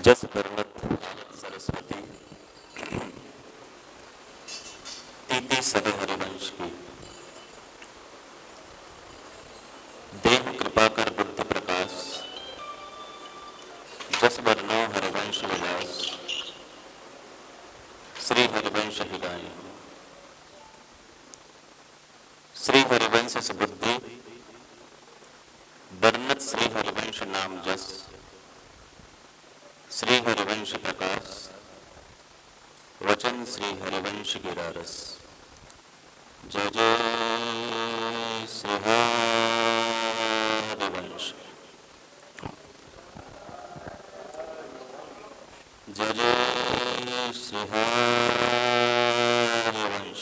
जस बरनत सरस्वती तीती सदे हरिवंश की। देह कृपा कर बुद्धि प्रकाश, जस बरनो हरिवंश विलास। श्री हरिवंश ही गाय। श्री हरिवंश सुबुद्धि, बरनत श्री हरिवंश नाम जस। श्री हरिवंश प्रकाश, वचन श्री हरिवंश गिरारस। जय जय श्री हरिवंश, जय जय श्री हरिवंश।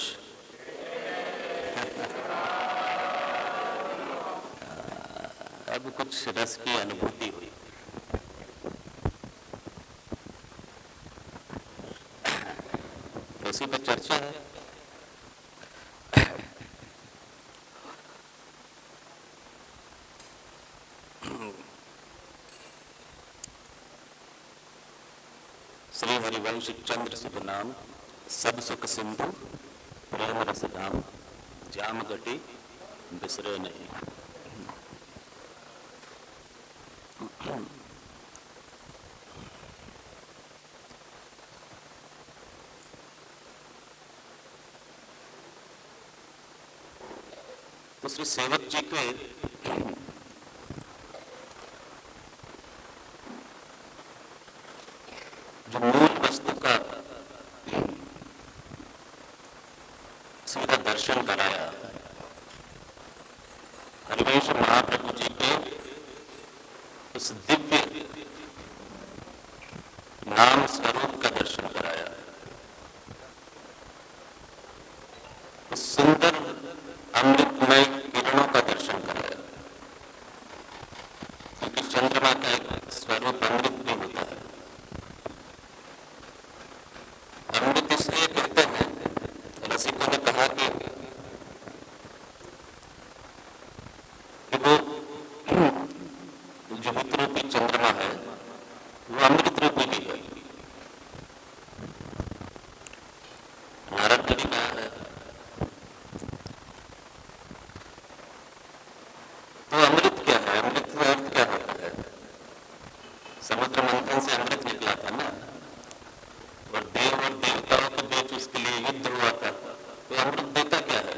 अब कुछ रस की अनुभूति हुई। उसी पर चर्चा है। श्री हरिवंश चंद्र शुभ नाम, सब सुख सिंधु प्रेम रस धाम। जाम गटी बिसरे नहीं। तो श्री सेवक जी के जो मूल वस्तु का सीधा दर्शन कराया, हरिवंश महाप्रभु जी के उस दिव्य नाम स्वरूप का दर्शन कराया, उस सुंदर अमृतमय किरणों का दर्शन कराया। क्योंकि चंद्रमा का एक स्वरूप अमृत भी होता है। अमृत इसलिए कहते हैं, रसिकों ने कहा कि वो जो हित रूपी चंद्रमा है वो अमृत रूपी भी है। नारद ने भी कहा है। तो अमृत क्या है? अमृत का अर्थ क्या होता है? समुद्र मंथन से अमृत निकला था ना, और देव और देवताओं के बीच उसके लिए युद्ध हुआ था। तो अमृत देता क्या है?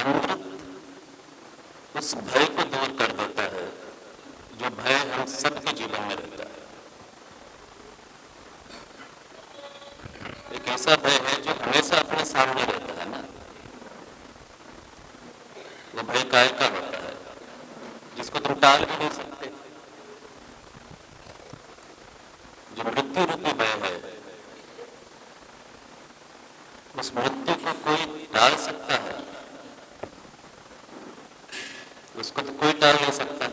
अमृत उस भय को दूर कर देता है जो भय हम सबके जीवन में रहता है। एक ऐसा भय है जो हमेशा अपने सामने रहता है ना, वो भय काय का होता है, जिसको तुम टाल भी नहीं सकते। जो मृत्यु रूपी भय है, उस मृत्यु को कोई टाल सकता है? उसको तो कोई टाल नहीं सकता।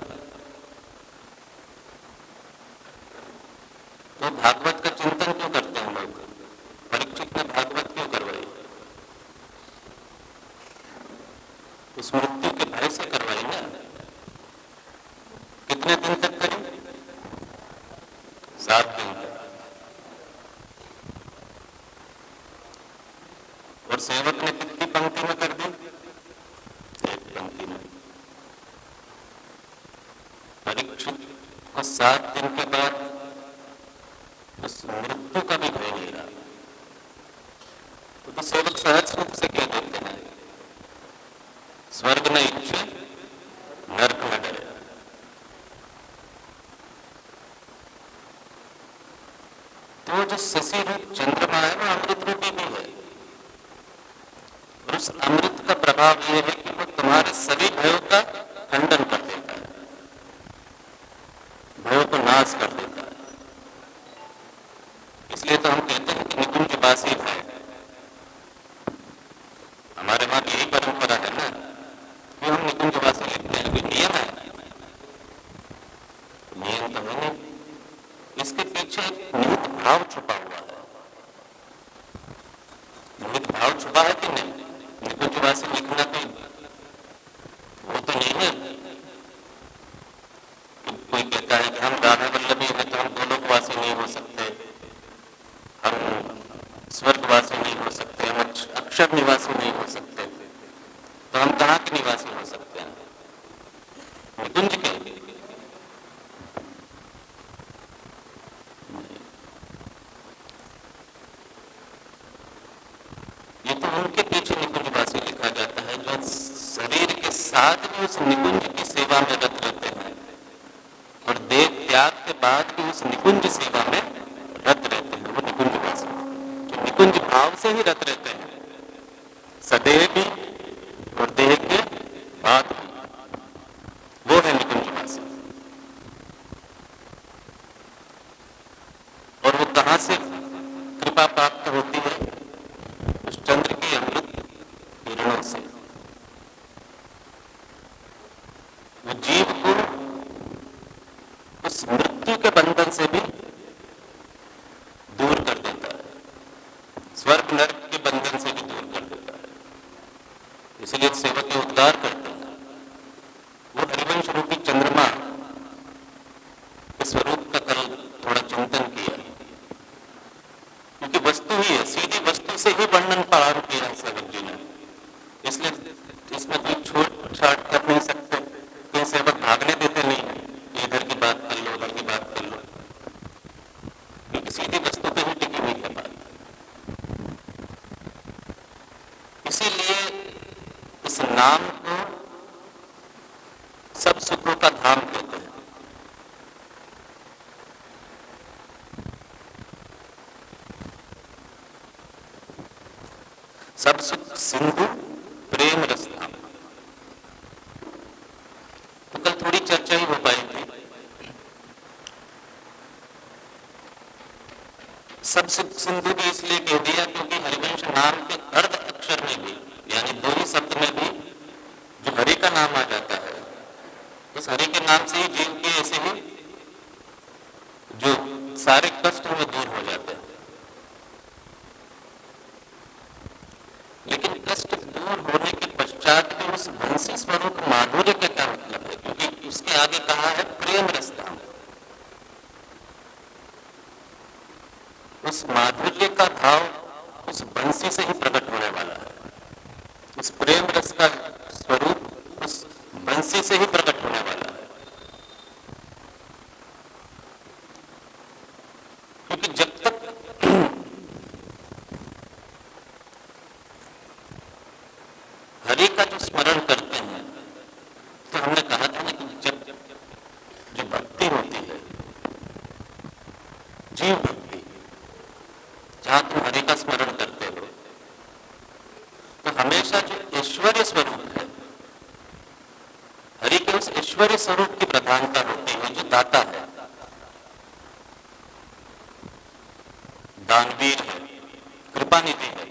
तो भागवत का चिंतन क्यों करते हैं लोग? परीक्षित ने भागवत क्यों करवाई? उस मृत्यु के भय से करवाई ना। कितने दिन तक करी? 7 दिन तक। और सेवक ने कितनी पंक्ति में कर दी? 1 पंक्ति में। परीक्षित को 7 दिन के बाद उस मृत्यु का भी भय नहीं रहा। तो सेवक सहज रूप से कह देते हैं, स्वर्ग न इच्छे नरक न डरे। तो जो शशि रूप चंद्रमा है वो अमृत रूपी भी है। और उस अमृत का प्रभाव यह है कि वो तुम्हारे सभी भयों का खंडन कर देता है, भयों को नाश कर देता है। इसलिए तो हम कहते हैं कि निकुंजवासी भय। हमारे वहां यही परंपरा है ना कि हम निकुंजवासी लिखते हैं। कोई नियम है? नियम तो है नहीं। इसके पीछे एक निहित भाव छुपा हुआ है। निहित भाव छुपा है कि नहीं? निकुंजवासी लिखना कोई वो तो तो हम कहाँ के निवासी हो सकते हैं? निकुंज के? ये तो उनके पीछे निकुंजवासी लिखा जाता है जो शरीर के साथ भी उस निकुंज की सेवा में रत रहते हैं और देह त्याग के बाद भी उस निकुंज सेवा में रत रहते हैं। वो निकुंजवासी जो निकुंज भाव से ही रत रहते हैं, सदैव भी और देह के बाद भी, वो है निकुंजवासी। और वो कहां से कृपा प्राप्त होती है? उस चंद्र की अमृत किरणों से। वो जीव को उस मृत्यु के बंधन से भी दूर कर देता है, स्वर्ग नरक के बंधन से भी दूर कर देता है। इसलिए सेवक के उद्धार करते हैं। वो हरिवंश रूपी चंद्रमा के स्वरूप का कल थोड़ा चिंतन किया, क्योंकि वस्तु ही है, सीधी वस्तु से ही वर्णन प्रारंभ किया है सेवक जी ने। इसलिए इसमें कोई छोट छाट कर नहीं सकते, कोई सेवक भागने देते नहीं है, इधर की बात कर लो, उधर की बात कर लो, क्योंकि सीधी वस्तु पे ही टिकी हुई है बात। इसीलिए इस नाम को सब सुखों का धाम कहते हैं। सब सुख सिंधु प्रेम रस धाम। तो कल थोड़ी चर्चा ही हो पाई थी। सब सुख सिंधु भी इसलिए कह दिया क्योंकि हरिवंश नाम के अर्ध अक्षर में भी, यानी दो ही शब्द में भी जो हरि का नाम आ जाता है, उस हरि के नाम से ही जीव के ऐसे ही जो सारे कष्ट हमें दूर हो जाते हैं। लेकिन कष्ट दूर होने के पश्चात भी उस भंसी स्वरूप माधुर्य का क्या मतलब है? क्योंकि उसके आगे कहा है प्रेम रस धाम। उस माधुर्य का भाव उस बंसी से ही प्रकट होने वाला है। उस प्रेम रस का स्वरूप उस बंसी से ही प्रकट होने वाला है। क्योंकि जब तक हरि का जो स्मरण करते हैं, तो हमने कहा था ना कि जब जो भक्ति होती है, जीव भक्ति, जहां तुम हरि का स्मरण करते हो, तो हमेशा जो ऐश्वर्य स्वरूप है, हरि के उस ऐश्वर्य स्वरूप की प्रधानता होती है जो दाता है, दानवीर है, कृपानिधि है।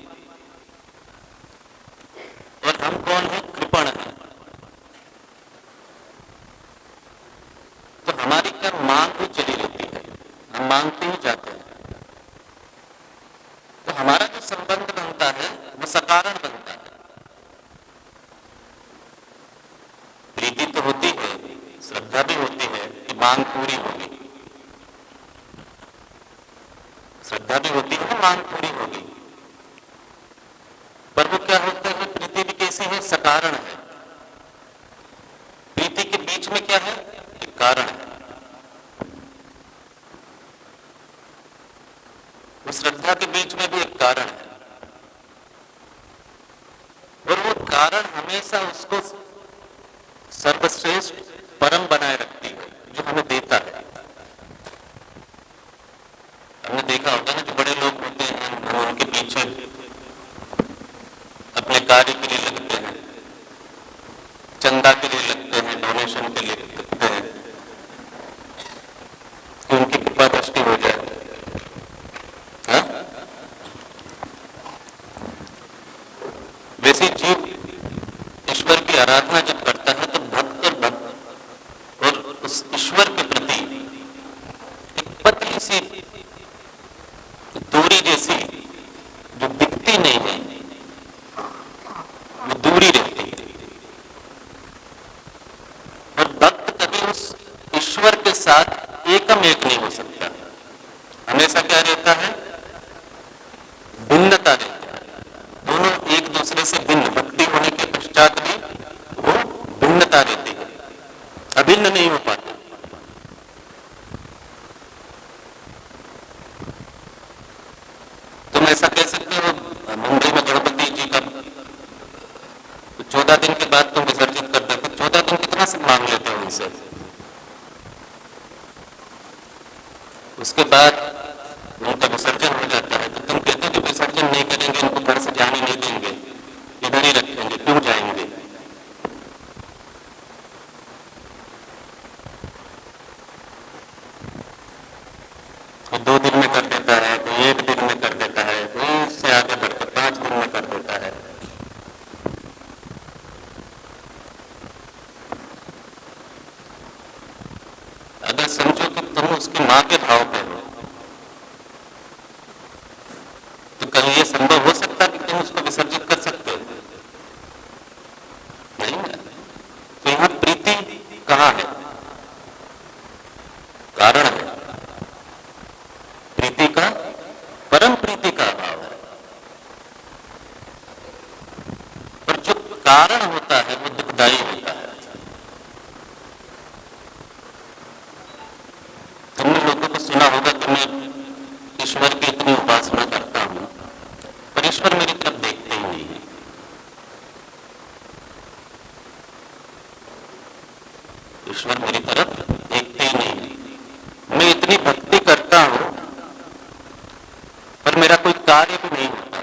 और हम कौन है? कृपण है। तो हमारी क्या मांग ही चली रहती है, हम मांगते ही जाते हैं। तो हमारा जो संबंध बनता है वो सकारण बनता है। प्रीति तो होती है, श्रद्धा भी होती है कि मांग पूरी होगी, श्रद्धा भी होती है मांग पूरी होगी। पर वो क्या होता है? प्रीति भी कैसी है? सकारण है। प्रीति के बीच में क्या है? एक कारण है। उस श्रद्धा के बीच में भी एक कारण है, और वो कारण हमेशा उसको सर्वश्रेष्ठ परम बनाए रखती है, जो हमें देता है। हमने देखा होगा ना, जो बड़े लोग होते हैं वो उनके पीछे अपने कार्य के लिए लगते हैं, चंदा के लिए लगते हैं, डोनेशन के लिए लगते हैं, कि उनकी कृपा दृष्टि हो जाए। हाँ? वैसे जीव ईश्वर की आराधना जब करता है तो भक्त और उस ईश्वर के प्रति एक पतली सी दूरी जैसी जो दिखती नहीं है, वो दूरी रहती है। और भक्त कभी उस ईश्वर के साथ एकम एक नहीं हो सकता, हमेशा क्या रहता है? भिन्नता रहता है। दोनों एक दूसरे से भिन्न, भक्ति होने के पश्चात भी तो 14 दिन के बाद तुम विसर्जित कर देते, 14 दिन कितना सब मांग लेते हो उनसे। उसके बाद उनका विसर्जन हो जाता है तो तुम कहते हो कि विसर्जन नहीं करेंगे, उनको घर से जाने नहीं देंगे, इधर ही रखेंगे, क्यों जाएंगे। कोई 2 दिन में कर देता है, कोई 1 दिन में कर देता है, कोई इससे आगे बढ़कर 5 दिन में कर देता है। अगर समझो कि तुम उसकी मां के भाव पे हो तो कहीं ये संभव हो सकता है कि तुम उसको विसर्जित कर सकते हो? नहीं ना। तो यहां प्रीति कहां है? कारण है प्रीति का, परम प्रीति का अभाव है। और जो कारण होता है वो दुखदायी होता है। तुमने लोगों को सुना होगा कि मैं ईश्वर की इतनी उपासना करता हूं पर ईश्वर मेरी तरफ देखते ही नहीं है। ईश्वर मेरी तरफ देखते ही नहीं है। मैं इतनी भक्ति करता हूं पर मेरा कोई कार्य भी नहीं होता।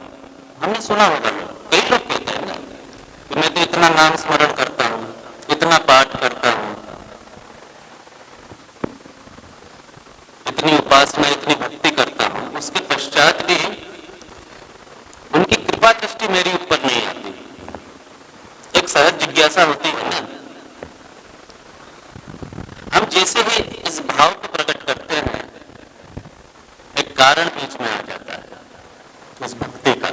हमने सुना होगा, कई लोग कहते हैं ना कि मैं तो इतना नाम स्मरण करता हूं, इतना पाठ करता हूं, इतनी उपासना, इतनी भक्ति करता हूं, उसके पश्चात भी उनकी कृपा दृष्टि मेरी ऊपर नहीं आती। एक सहज जिज्ञासा होती है ना। हम जैसे ही इस भाव को प्रकट करते हैं एक कारण बीच में आ जाता है उस भक्ति का,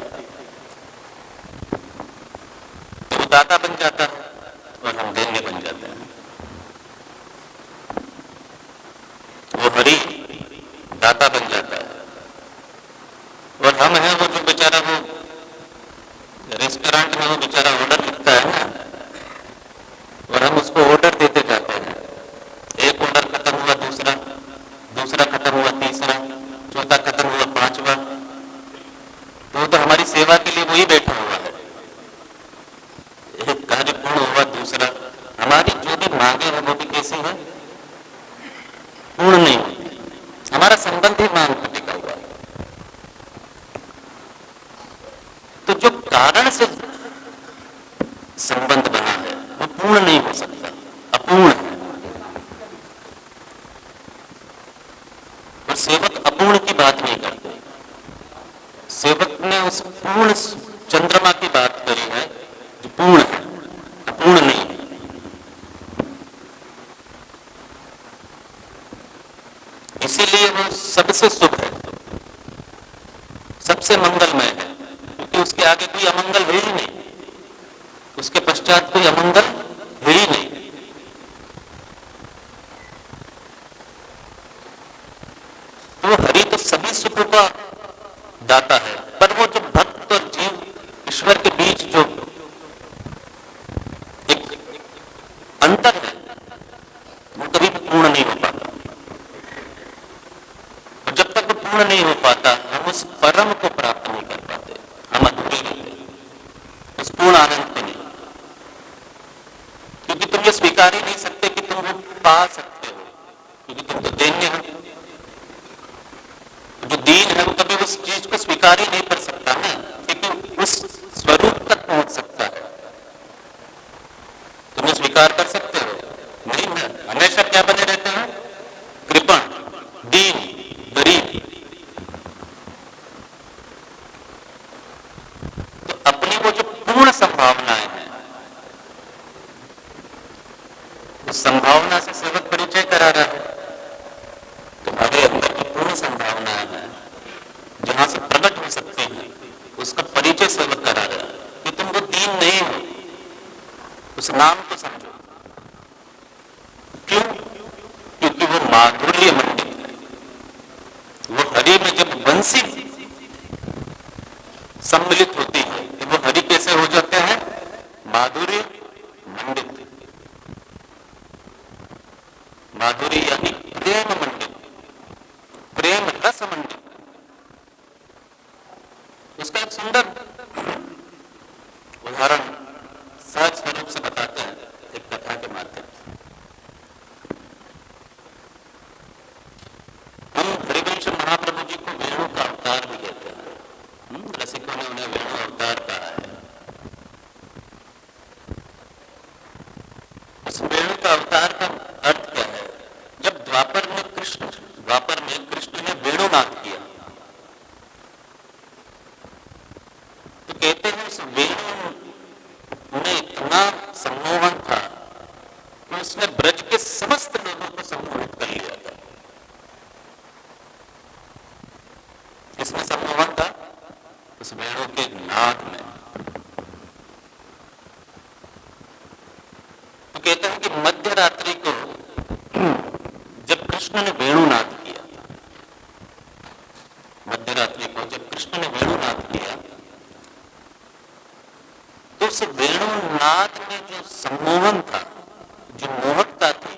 तो वो दाता बन जाता है और हम देंगे बन जाते हैं। वो हरि दाता बन जाता है और हम हैं वो जो बेचारा वो रेस्टोरेंट में वो बेचारा ऑर्डर लिखता है ना और हम उसको ऑर्डर देते जाते हैं। एक ऑर्डर खत्म हुआ, दूसरा, दूसरा खत्म हुआ, तीसरा, चौथा खत्म हुआ, 5वां। तो हमारी सेवा के लिए वही बैठा हुआ है। एक कार्य पूर्ण हुआ, दूसरा। हमारी जो भी मांगे है वो भी कैसी है? पूर्ण नहीं होती। हमारा संबंध ही मांग पर टिका हुआ है। तो जो कारण से संबंध बना है वो पूर्ण नहीं हो सकता, अपूर्ण है। और सेवक अपूर्ण की बात नहीं करते। सेवक ने उस पूर्ण चंद्रमा की बात करी है जो पूर्ण है, अपूर्ण नहीं है। इसीलिए वो सबसे शुभ है, सबसे मंगलमय है, क्योंकि उसके आगे कोई अमंगल है ही नहीं, उसके पश्चात कोई अमंगल है ही नहीं। तो हरि तो सभी सुखों का दाता है, पर वो जो भक्त और जीव ईश्वर के बीच जो एक अंतर है वो कभी भी पूर्ण नहीं हो पाता। और जब तक वो पूर्ण नहीं हो पाता हम उस परम को प्राप्त नहीं कर पाते, हम अधूरे रहते उस पूर्ण आनंद को नहीं। क्योंकि तुम ये स्वीकार ही नहीं सकते कि तुम वो पा सकते हो, क्योंकि तुम तो दैन्य हो। जो दीन है वो कभी उस चीज को स्वीकार ही नहीं कर सकता ना, क्योंकि उस स्वरूप तक पहुंच सकता है। तुम स्वीकार कर सकते हो? नहीं ना। हमेशा क्या बने रहते हैं? कृपण, दीन, गरीब। तो अपनी वो जो पूर्ण संभावनाएं हैं उस संभावना से सेवक परिचय करा रहा है। तुम्हारे अंदर की पूर्ण संभावनाएं हैं जहां से प्रकट हो सकती है उसका परिचय सेवक करा रहा है कि तुम वो दीन नहीं हो। उस नाम को समझो। क्यों? क्योंकि वो माधुर्य मंडित है। वो हरि में जब बंसी सम्मिलित होती है तो वो हरि कैसे हो जाते हैं? माधुर्य मंडित। माधुर्य यानी प्रेम मंडित, प्रेम रस मंडित। उसका एक सुंदर उदाहरण अवतार का अर्थ क्या है? जब द्वापर में कृष्ण ने वेणुनाद किया, तो कहते हैं उस वेणु में इतना सम्मोहन था कि उसने ब्रज के समस्त लोगों को सम्मोहित कर लिया था। किसमें सम्मोहन था? उस वेणु के नाद में। तो कहते हैं कि मध्य रात्रि को जब कृष्ण ने वेणुनाद किया, मध्य रात्रि को जब कृष्ण ने वेणुनाद किया, तो उस वेणुनाद में जो सम्मोहन था, जो मोहकता थी,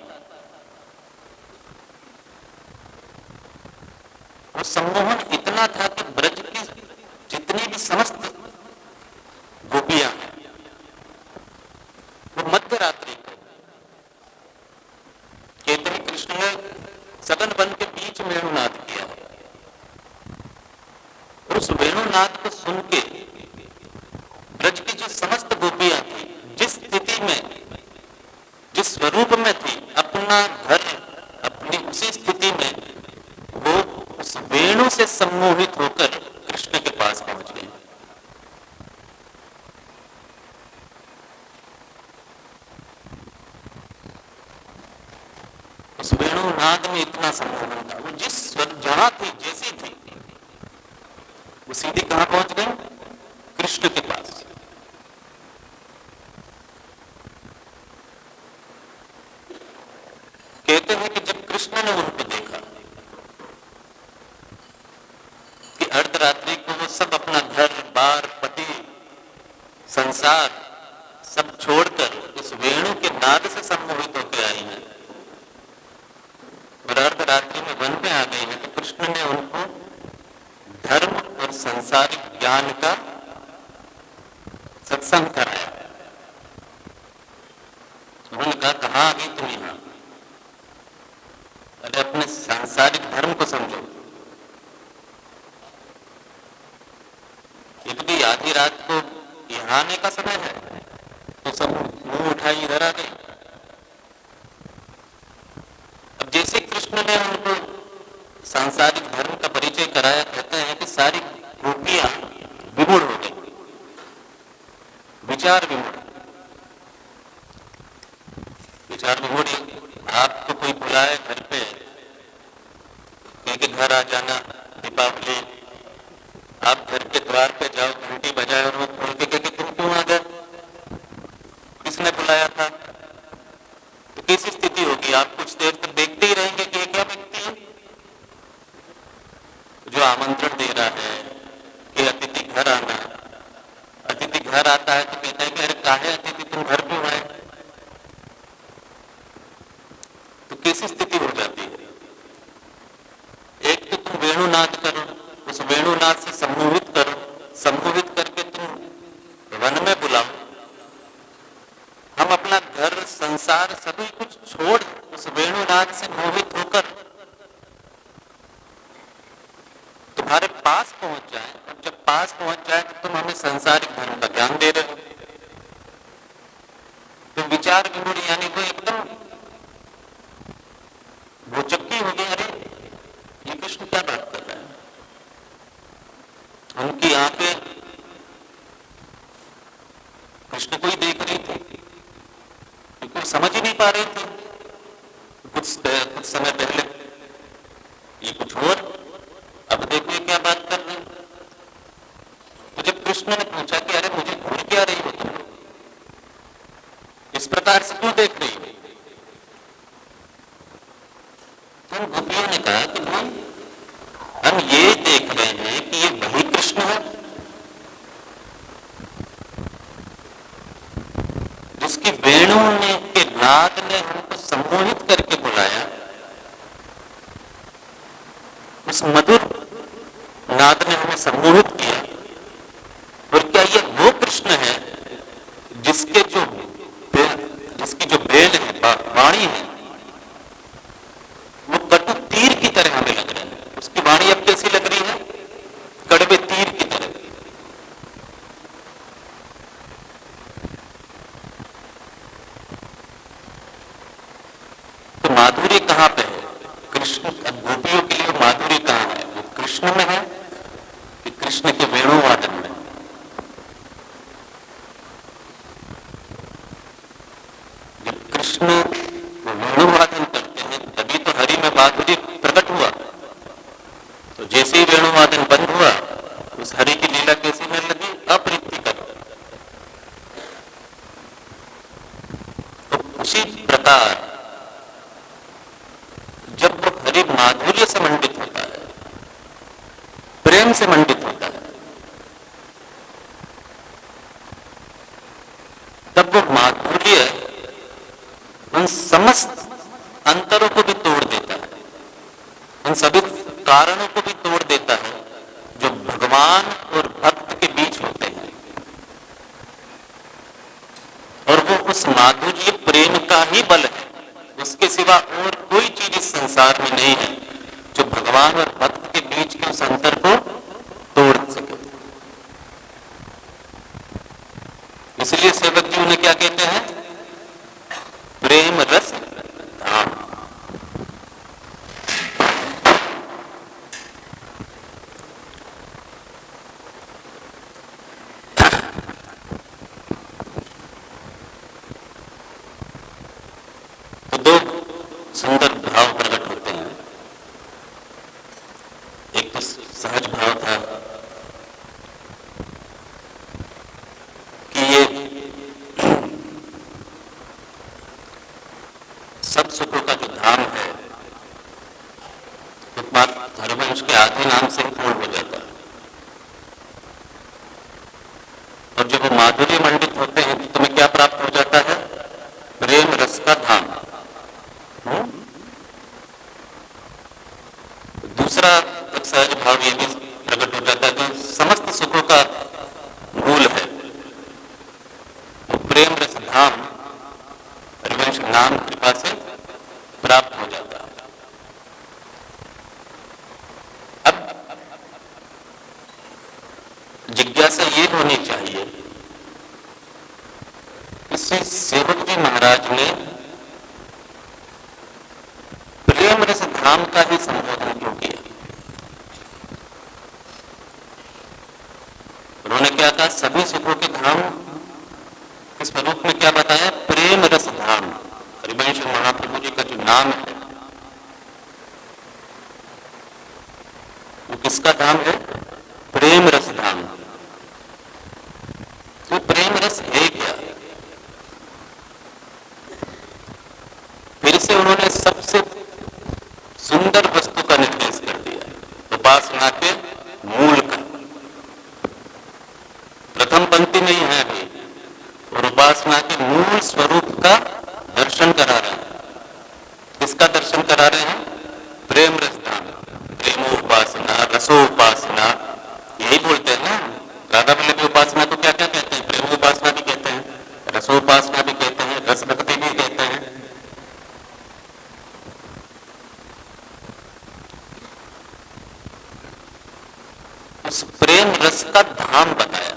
वो सम्मोहन इतना था कि ब्रज की जितनी भी समस्त गोपियां हैं, वो मध्य रात्रि को कहते हैं कृष्ण ने सदन वन के बीच वेणुनाद किया, और उस वेणुनाद को सुन के ब्रज की जो समस्त गोपियां थी, जिस स्थिति में, जिस स्वरूप में थी, अपना घर अपनी उसी स्थिति में वो उस वेणु से सम्मोहित होकर कृष्ण के पास पहुंच गए। उस वेणुनाद में इतना सम्मोहन था, वो जिस स्वर जहां थी, जैसी थी, वो सीधी कहां पहुंच गई? कृष्ण के पास। कहते हैं कि जब कृष्ण ने उनको देखा कि अर्धरात्रि को वो सब अपना घर बार, पति, संसार सब छोड़कर उस वेणु के नाद से सम्मोहित होकर आई हैं और अर्धरात्रि में वन में आ गई हैं, तो कृष्ण ने उनको धर्म और संसारिक ज्ञान का सत्संग कराया। उन्होंने कहा, कहां आ गई तुम यहां? अरे अपने सांसारिक धर्म को समझो। ये तो आधी रात को यहाँ आने का समय है, तो सब मुंह उठाई इधर आ गई। अब जैसे कृष्ण ने उनको सांसारिक धर्म का परिचय कराया, कहते हैं कि सारी गोपियां विमूढ़ हो गई, विचार विमूढ़। विचार विमूढ़, आपको कोई बुलाए घर पे, कह घर आ जाना, दीपावली, आप घर के द्वार पे जाओ, घंटी बजाए और वो खोल के कहे तुम क्यों आ गए, किसने बुलाया था? तो कैसी स्थिति होगी? आप कुछ देर तक देखते ही रहेंगे कि ये क्या व्यक्ति है जो आमंत्रण दे रहा है कि अतिथि घर आना। अतिथि घर आता है तो कहता है कि अरे काहे अतिथि तुम घर क्यों आए? तो कैसी स्थिति हो जाती है? एक तो तुम वेणुनाद करो, उस वेणुनाद से सम्मोहित करो, सम्मोहित करके तुम वन में बुलाओ, हम अपना घर संसार सभी कुछ छोड़ उस वेणुनाद से मोहित होकर तुम्हारे पास पहुंच जाए, और जब पास पहुंच जाए तो तुम हमें संसारिक धर्म का ज्ञान दे रहे हो। तो विचार विमूढ़, यानी वो एकदम भौचक्की हो गई। अरे ये कृष्ण क्या बात कर रहा है? उनकी आंखें कृष्ण को ही देख रही थी, क्योंकि वो समझ ही नहीं पा रही थी। कुछ समय पहले ये कुछ और, अब देखो ये क्या बात कर रहे हैं। तो जब कृष्ण ने पूछा कि अरे मुझे भूल क्या रही हो तुम, इस प्रकार से क्यों देख रही हो? तो गोपियों ने कहा कि भाई हम ये देख रहे हैं कि ये वही कृष्ण है जिसकी वेणु ने के नाद ने हमको सम्मोहित करके बुलाया। उस मधुर नाद ने हमें सम्मोहित किया। और क्या ये वो कृष्ण है जिसकी जो बेल है, वाणी है, वो कटु तीर की तरह हमें लग रही है? उसकी वाणी अब कैसी लग रही है? कड़वे तीर की तरह। माधुर्य कहाँ पे है? कृष्ण, गोपियों के लिए माधुर्य कहाँ है? वो कृष्ण में है कि कृष्ण के वेणुवादन में? जब कृष्ण वेणुवादन करते हैं तभी तो हरि में माधुर्य प्रकट हुआ। तो जैसे ही वेणुवादन बंद हुआ, उस हरि की लीला कैसी में लगी? अप्रीतिकर। तो उसी प्रकार जब वो हरि माधुर्य से मंडित होता है, प्रेम से मंडित होता है, तब वो माधुर्य उन समस्त अंतरों को भी तोड़ देता है, उन सभी कारणों को भी तोड़ देता है जो भगवान और भक्त के बीच होते हैं। और वो उस माधुर्य प्रेम का ही बल है, उसके सिवा और कोई चीज इस संसार में नहीं है जो भगवान और भक्त के बीच के उस अंतर को तोड़ सके। इसलिए सेवक जी उन्हें क्या कहते हैं? प्रेम रस धाम। तो दो सुंदर भाव प्रकट होते हैं। एक तो सहज भाव था कि ये सब सुखों का जो धाम है वो मात्र हरिवंश के आधे नाम से ही पूर्ण हो जाता है। और जब वो माधुर्य मंडित होते हैं तो तुम्हें क्या प्राप्त हो जाता है? प्रेम रस का धाम। दूसरा सहज भाव ये भी प्रकट हो जाता है कि समस्त सुखों का मूल है वो प्रेम रस धाम हरिवंश नाम कृपा से प्राप्त हो जाता है। अब जिज्ञासा ये होनी चाहिए कि सेवक जी महाराज ने प्रेम रस धाम का ही संबोधन क्यों किया? उन्होंने क्या कहा? सभी सुखों के धाम के स्वरूप में क्या बताया? प्रेम रस धाम। हरिवंश महाप्रभु जी का जो नाम है वो किसका धाम है? प्रेम रस धाम। तो प्रेम रस है क्या? फिर से उन्होंने सबसे सुंदर वस्तु का निर्देश कर दिया, उपासना के मूल का। प्रथम पंक्ति में ही है अभी, और उपासना के मूल स्वरूप का दर्शन करा रहे हैं। किसका दर्शन करा रहे हैं? प्रेम रस धाम। प्रेमोपासना, रसोपासना, यही बोलते हैं ना। राधा वल्लभ उपासना को क्या क्या कहते हैं? प्रेमोपासना भी कहते हैं, रसोपासना भी कहते हैं, रस भक्ति भी कहते हैं। उस प्रेम रस का धाम बताया,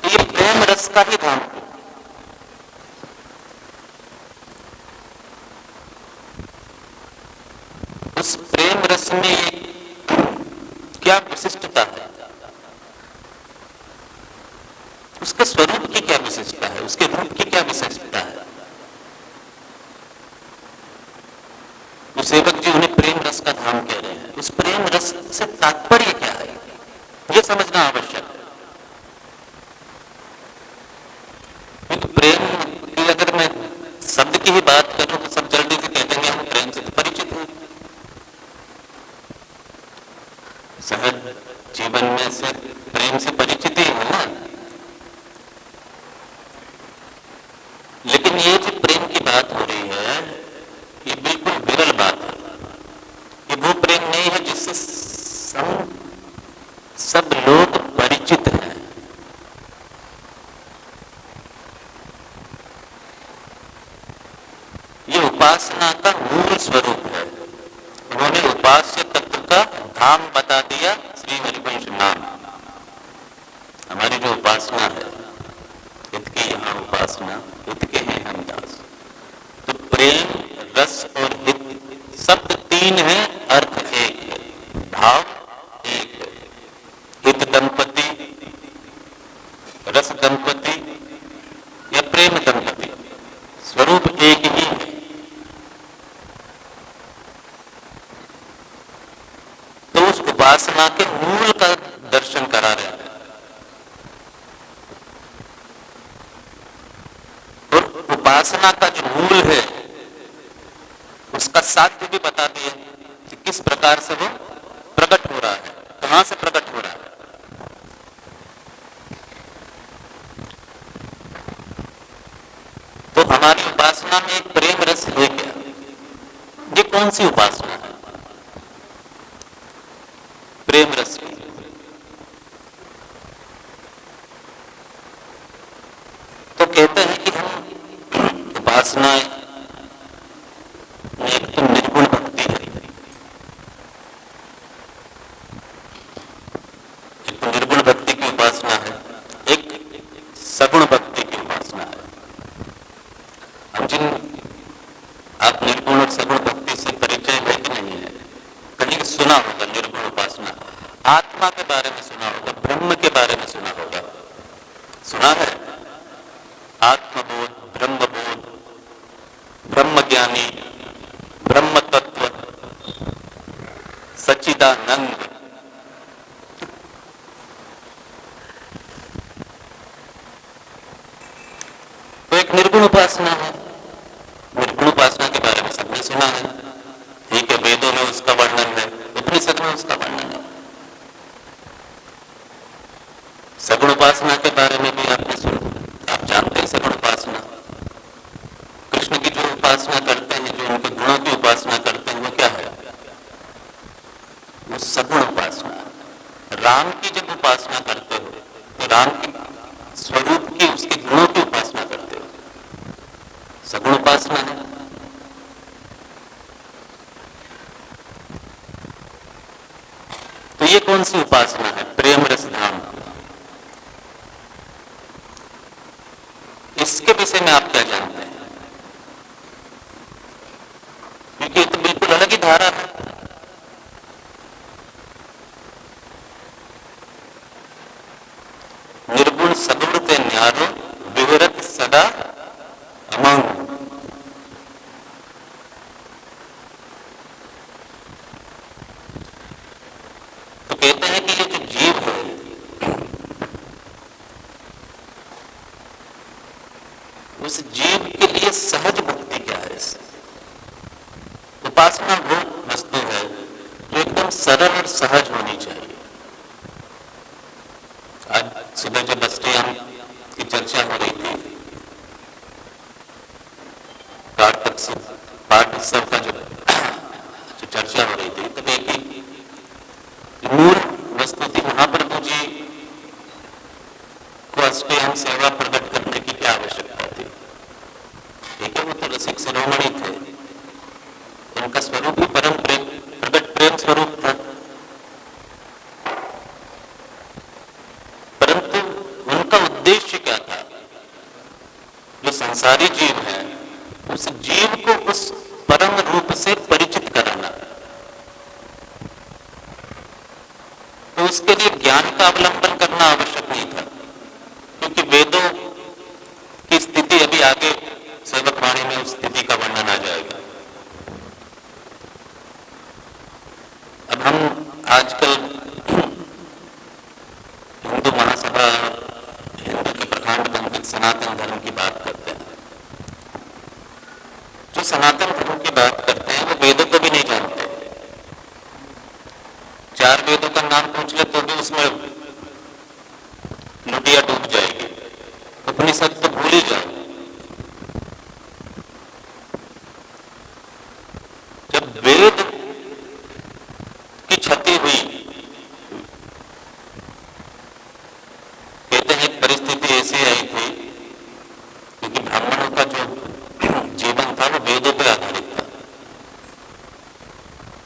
ये प्रेम रस का ही धाम है। उस प्रेम रस में क्या विशिष्टता है? उसके स्वरूप की क्या विशिष्टता है? उसके रूप की क्या विशिष्टता है? वो सेवक जी उन्हें प्रेम रस का धाम कह रहे हैं। उस प्रेम रस से तात्पर्य क्या है, ये समझना आवश्यक है। क्योंकि प्रेम की अगर मैं शब्द की ही बात करूं तो सब जल्दी से कह देंगे हम प्रेम से तो परिचित हैं, सहज जीवन में से प्रेम से परिचित ही है ना। लेकिन ये जो प्रेम की बात हो रही है ये बिल्कुल विरल बात है। ये वो प्रेम नहीं है जिससे सब लोग परिचित हैं। ये उपासना का मूल स्वरूप है। उन्होंने उपास्य तत्व का धाम बता दिया, श्री हरिवंश नाम। हमारी जो उपासना है, हित की यहाँ उपासना, हित के हैं हम दास। तो प्रेम रस और हित तीन है, अर्थ एक है, भाव एक है। हित दंपति, रस दंपति या प्रेम दंपति, स्वरूप एक ही है। तो उस उपासना के मूल का दर्शन करा रहे हैं और उपासना का जो मूल है उसका साध्य भी बता दिया कि किस प्रकार से वो प्रकट हो रहा है, कहां से प्रकट हो रहा है। तो हमारी उपासना में एक प्रेम रस है क्या? ये कौन सी उपासना है? प्रेम रस की। तो कहते हैं कि हम उपासना में एक तो निर्गुण भक्ति है, एक तो निर्गुण भक्ति की उपासना है, एक सगुण भक्ति की उपासना है। हम जिन आप निर्गुण और सगुण भक्ति से परिचय है कि नहीं है? कहीं सुना होगा निर्गुण उपासना, आत्मा के बारे में सुना होगा, ब्रह्म के बारे में सुना होगा। सुना है? आत्मबोध, ब्रह्मबोध, ब्रह्म ज्ञानी, ब्रह्म तत्व, सच्चिदानंद। तो एक निर्गुण उपासना है। निर्गुण उपासना के बारे में सबने सुना है, ठीक है, वेदों में उसका वर्णन है, उपनिषद में उसका वर्णन है। सगुण उपासना के बारे में भी आपने सुना, आप जानते हैं सगुण उपासना। कृष्ण की जो उपासना करते हैं, जो उनके गुणों की उपासना करते हैं, वो क्या है? वो सगुण उपासना। राम की जब उपासना करते हो तो राम के स्वरूप की, उसके गुणों की उपासना करते हो, सगुण उपासना है। तो ये कौन सी उपासना है? प्रेम रस धाम। इसके विषय में आप क्या जानते हैं? क्योंकि ये तो बिल्कुल अलग ही धारा है। निर्गुण सगुण ते न्यारो विवरत सदा अमंग। तो कहते हैं कि ये जो जीव है, उस जीव के लिए सहज मुक्ति क्या है? उपासना वो वस्तु है जो एकदम सरल और सहज होनी चाहिए। आज सुबह जब अष्टयाम की चर्चा हो रही थी, पाठ उत्सव का जो चर्चा हो रही थी, तब एक ही मूल वस्तु थी, महाप्रभु जी को अष्टयाम सेवा प्रकट करने की क्या आवश्यकता थी? ठीक है, वो तो रसिक शिरोमणि थे, उनका स्वरूप ही परम प्रेम, प्रकट प्रेम स्वरूप था। परंतु उनका उद्देश्य क्या था? जो संसारी जीव है, उस जीव को उस परम रूप से परिचित कराना। तो उसके लिए ज्ञान का अवलंबन करना आवश्यक नहीं था, क्योंकि वेदों की स्थिति अभी आगे सेवक वाणी में उस स्थिति का वर्णन आ जाएगा। अब हम आजकल हिंदू महासभा, हिंदू के प्रकांड पंडित सनातन धर्म की बात करते हैं। जो सनातन धर्म की बात करते हैं वो वेदों को भी नहीं जानते। 4 वेदों का नाम पूछ ले तो भी उसमें लुटिया डूब जाएगी। उपनिषद तो भूल ही जाओ। जब वेद की क्षति हुई, कहते हैं परिस्थिति ऐसी आई थी, क्योंकि ब्राह्मणों का जो जीवन था वो वेदों पर आधारित था।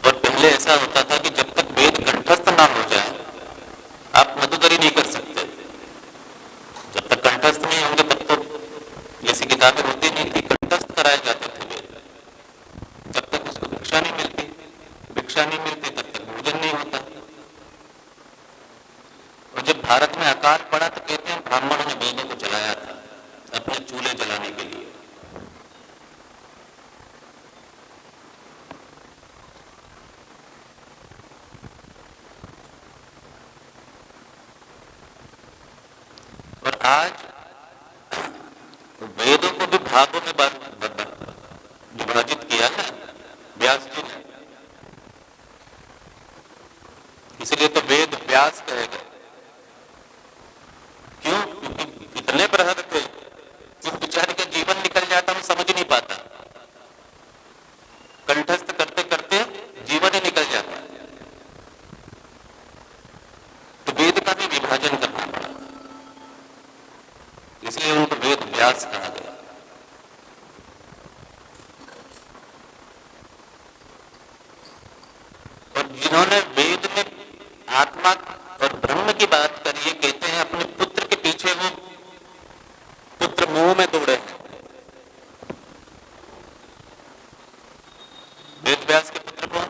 और पहले ऐसा होता था कि जब तक वेद कंठस्थ ना हो जाए, आप मधुकरी नहीं कर सकते। जब तक कंठस्थ नहीं होंगे तब तो ऐसी किताबें होती नहीं थी, कंठस्थ कराए जाते थे वेद, जब तक उसको भिक्षा नहीं मिलती। शिक्षा नहीं मिलती तब तक भोजन नहीं होता। और जब भारत में अकाल पड़ा तो कहते हैं ब्राह्मणों ने वेदों को जलाया था अपने चूल्हे जलाने के लिए। और आज वेदों को भी भागों में विभाजित किया ना व्यास जी ने, इसलिए तो वेद व्यास कहे गए। क्यों? क्योंकि इतने बृहद थे कि बेचारे का जीवन निकल जाता, वो समझ नहीं पाता, कंठस्थ करते करते जीवन ही निकल जाता। तो वेद का भी विभाजन करना पड़ा, इसलिए उनको वेद व्यास कहा गया। और जिन्होंने वेद में आत्मा और ब्रह्म की बात करी है, कहते हैं अपने पुत्र के पीछे वो पुत्र मोह में दौड़े हैं। वेद व्यास के पुत्र कौन?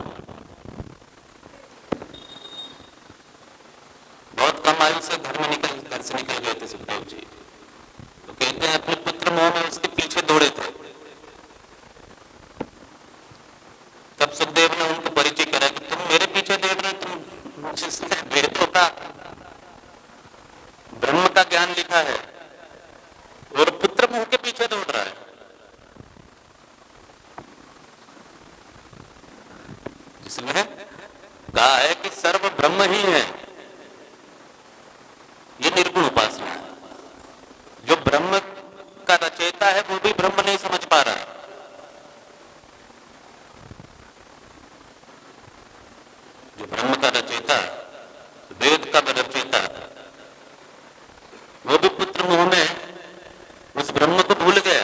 बहुत कम आयु से घर से निकल गए थे सुखदेव जी। तो कहते हैं अपने पुत्र मोह में उसके पीछे दौड़े थे। तब सुखदेव ने उनको परिचय करा कि तुम मेरे पीछे दौड़ रहे, तुम जिसने वेदों का ब्रह्म का ज्ञान लिखा है और पुत्र मोह के पीछे दौड़ रहा है। जिसमें कहा है कि सर्व ब्रह्म ही है, ये निर्गुण उपासना है। जो ब्रह्म का रचयिता है वो भी ब्रह्म नहीं समझ पा रहा है। जो ब्रह्म का रचयिता, वेद का रचयिता, वो भी पुत्र मोह में उस ब्रह्म को भूल गया।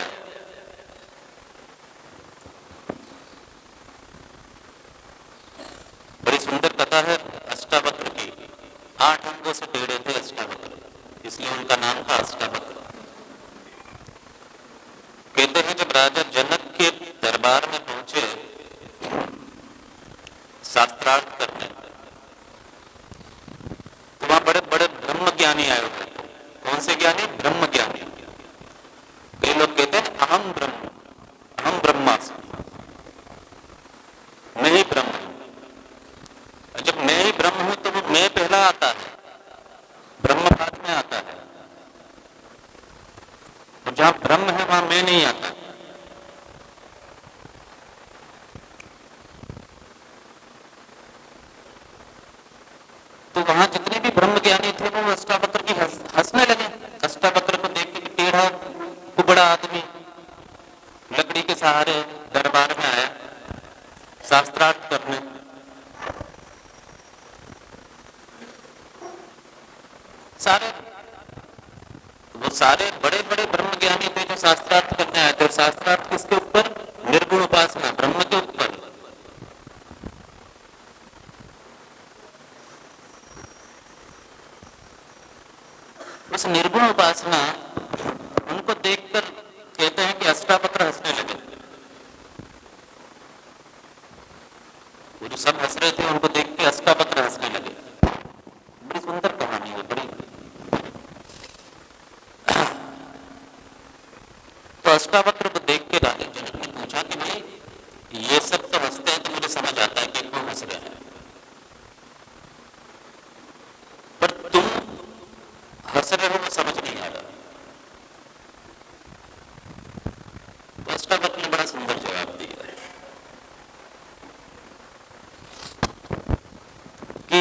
बड़ी सुंदर कथा है अष्टावक्र की। 8 अंगों से टेढ़े थे अष्टावक्र, इसलिए उनका नाम था अष्टावक्र। कहते हैं जब राजा जनक के दरबार में पहुंचे शास्त्रार्थ करने, तो वहां बड़े बड़े ब्रह्म ज्ञानी आए हुए थे। कौन से ज्ञानी? ब्रह्म ज्ञानी। कई लोग कहते हैं अहम ब्रह्म, अहम ब्रह्मास्मि, मैं ही ब्रह्म हूं। जब मैं ही ब्रह्म हूं तो वो मैं पहला आता है, ब्रह्म बाद में आता है। और जहां ब्रह्म है वहां मैं नहीं आता। तो वहां जितने भी ब्रह्म ज्ञानी थे वो अष्टावक्र की हंसने लगे। अष्टावक्र को देख के टेढ़ा कुबड़ा आदमी लकड़ी के सहारे दरबार में आया शास्त्रार्थ करने। सारे बड़े बड़े ब्रह्म ज्ञानी थे जो शास्त्रार्थ करने आए थे। और शास्त्रार्थ किसके ऊपर? निर्गुण उपासना, ब्रह्म के ऊपर। उस निर्गुण उपासना उनको देखकर कहते हैं कि अष्टावक्र हंसने लगे। वो जो सब हंस रहे थे उनको देख के अष्टावक्र हंसने लगे। बड़ी सुंदर कहानी है, बड़ी। तो अष्टावक्र को देख के राजा जनक ने पूछा कि भाई ये सब तो हंसते हैं, तो मुझे समझ आता है कि क्यों हंस रहे हैं, पर तुम हंस रहे हो वो समझ नहीं आ रहा। तो अष्टावक्र ने बड़ा सुंदर जवाब दिया कि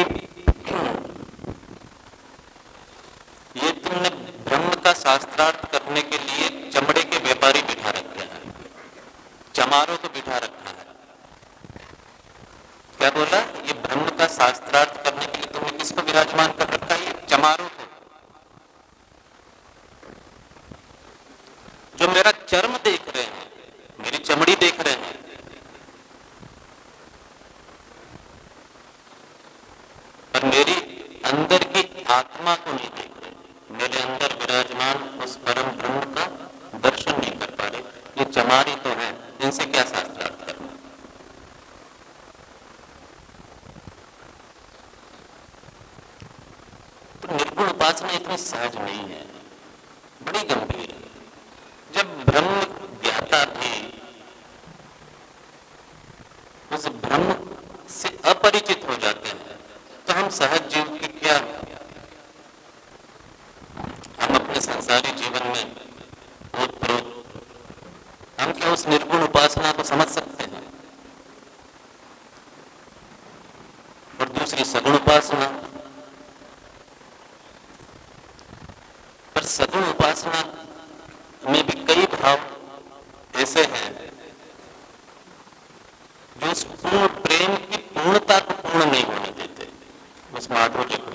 ये तुमने ब्रह्म का शास्त्रार्थ करने के लिए चमड़े के व्यापारी बिठा रखे हैं, चमारों को बिठा रखा है। क्या बोला? ये ब्रह्म का शास्त्रार्थ करने के लिए तुमने किसको विराजमान कर रखा है? चमारों को, जो मेरा चर्म देख रहे हैं, मेरी चमड़ी देख रहे हैं, पर मेरी अंदर की आत्मा को नहीं देख रहे। मेरे अंदर विराजमान उस परम ब्रह्म का दर्शन नहीं कर पा रहे। ये चमारी तो है, इनसे क्या शास्त्रार्थ करना। उपासना इतनी सहज नहीं है, बड़ी गंभीर है। जब ब्रह्म ज्ञाता भी उस ब्रह्म से अपरिचित हो जाते हैं तो हम सहज जीव की क्या, हम अपने संसारी जीवन में ओतप्रोत हम क्या उस निर्गुण उपासना को समझ सकते हैं? और दूसरी सगुण उपासना, पर सगुण उपासना में भी कई भाव ऐसे हैं जो उस पूर्ण प्रेम की पूर्णता को पूर्ण नहीं होने देते, उस माधुर्य को।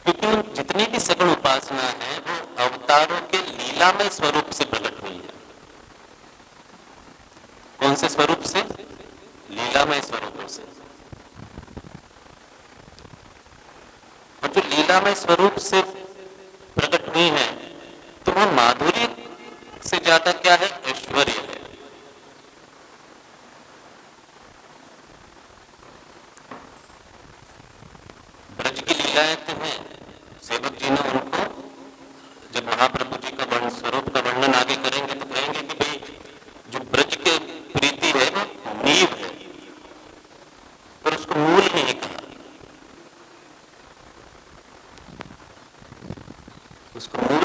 क्योंकि जितनी भी सगुण उपासना है वो अवतारों के लीलामय स्वरूप से प्रकट हुई है। कौन से स्वरूप से? लीलामय स्वरूपों से। और जो लीलामय स्वरूप से प्रकट हुई है तो वह माधुर्य से ज्यादा क्या है? ऐश्वर्य है। ब्रज की लीलाएं तो हैं, सेवक जी ने उनको, जब महाप्रभु जी का वर्ण स्वरूप का वर्णन आगे करेंगे तो कहेंगे कि भाई जो ब्रज के प्रीति है वो नींव है, पर उसको मूल नहीं कहा, उसको मूल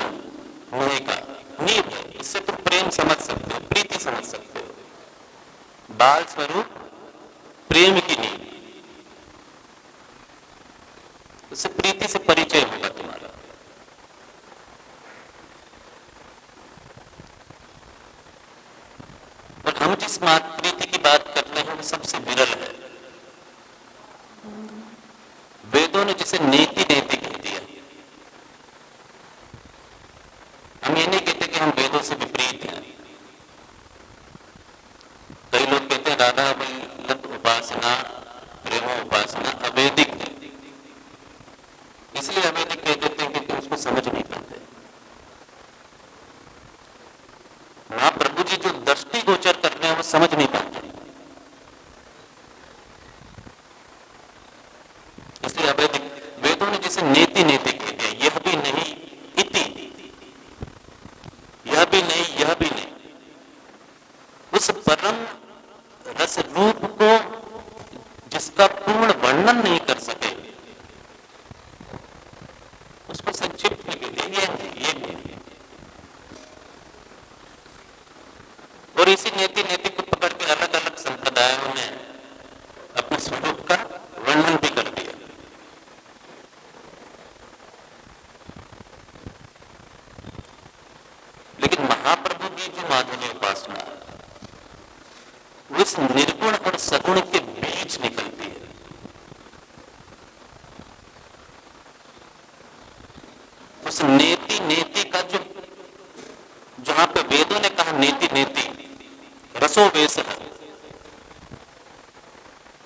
नहीं कहा, नींव है। इससे तुम प्रेम समझ सकते हो, प्रीति समझ सकते हो। बाल स्वरूप प्रेम की नींव, उससे प्रीति से परिचय होगा तुम्हारा। और हम जिस मात प्रीति की बात करते हैं वो सबसे विरल है। वेदों ने जिसे नेति नेति कह दिया। हम ये नहीं कहते कि हम वेदों से विपरीत हैं। कई लोग कहते हैं राधा वल्लभ उपासना, प्रेम उपासना अवैदिक है, इसलिए अवैधिक कह देते हैं कि उसको समझ नहीं पाते। महाप्रभु जी जो दृष्टि गोचर कर रहे हैं वो समझ नहीं पाते, इसलिए अवैधिक। वेदों ने जिसे नेति नेति कह दिया, यह भी नहीं इति, यह भी नहीं, यह भी नहीं, उस परम रस रूप को जिसका पूर्ण वर्णन नहीं कर सके उसको संक्षिप्त में कह दिया, ये नहीं, ये भी नहीं। और इसी नेति नेति को पकड़ के अलग अलग संप्रदायों ने अपने स्वरूप का वर्णन भी कर दिया। लेकिन महाप्रभु की जो माधुर्य उपासना है वो इस निर्गुण और सगुण के बीच निकलती है। उस नेति नेति का जो, जहां पे वेदों ने कहा नेति नेति रसो वेश है,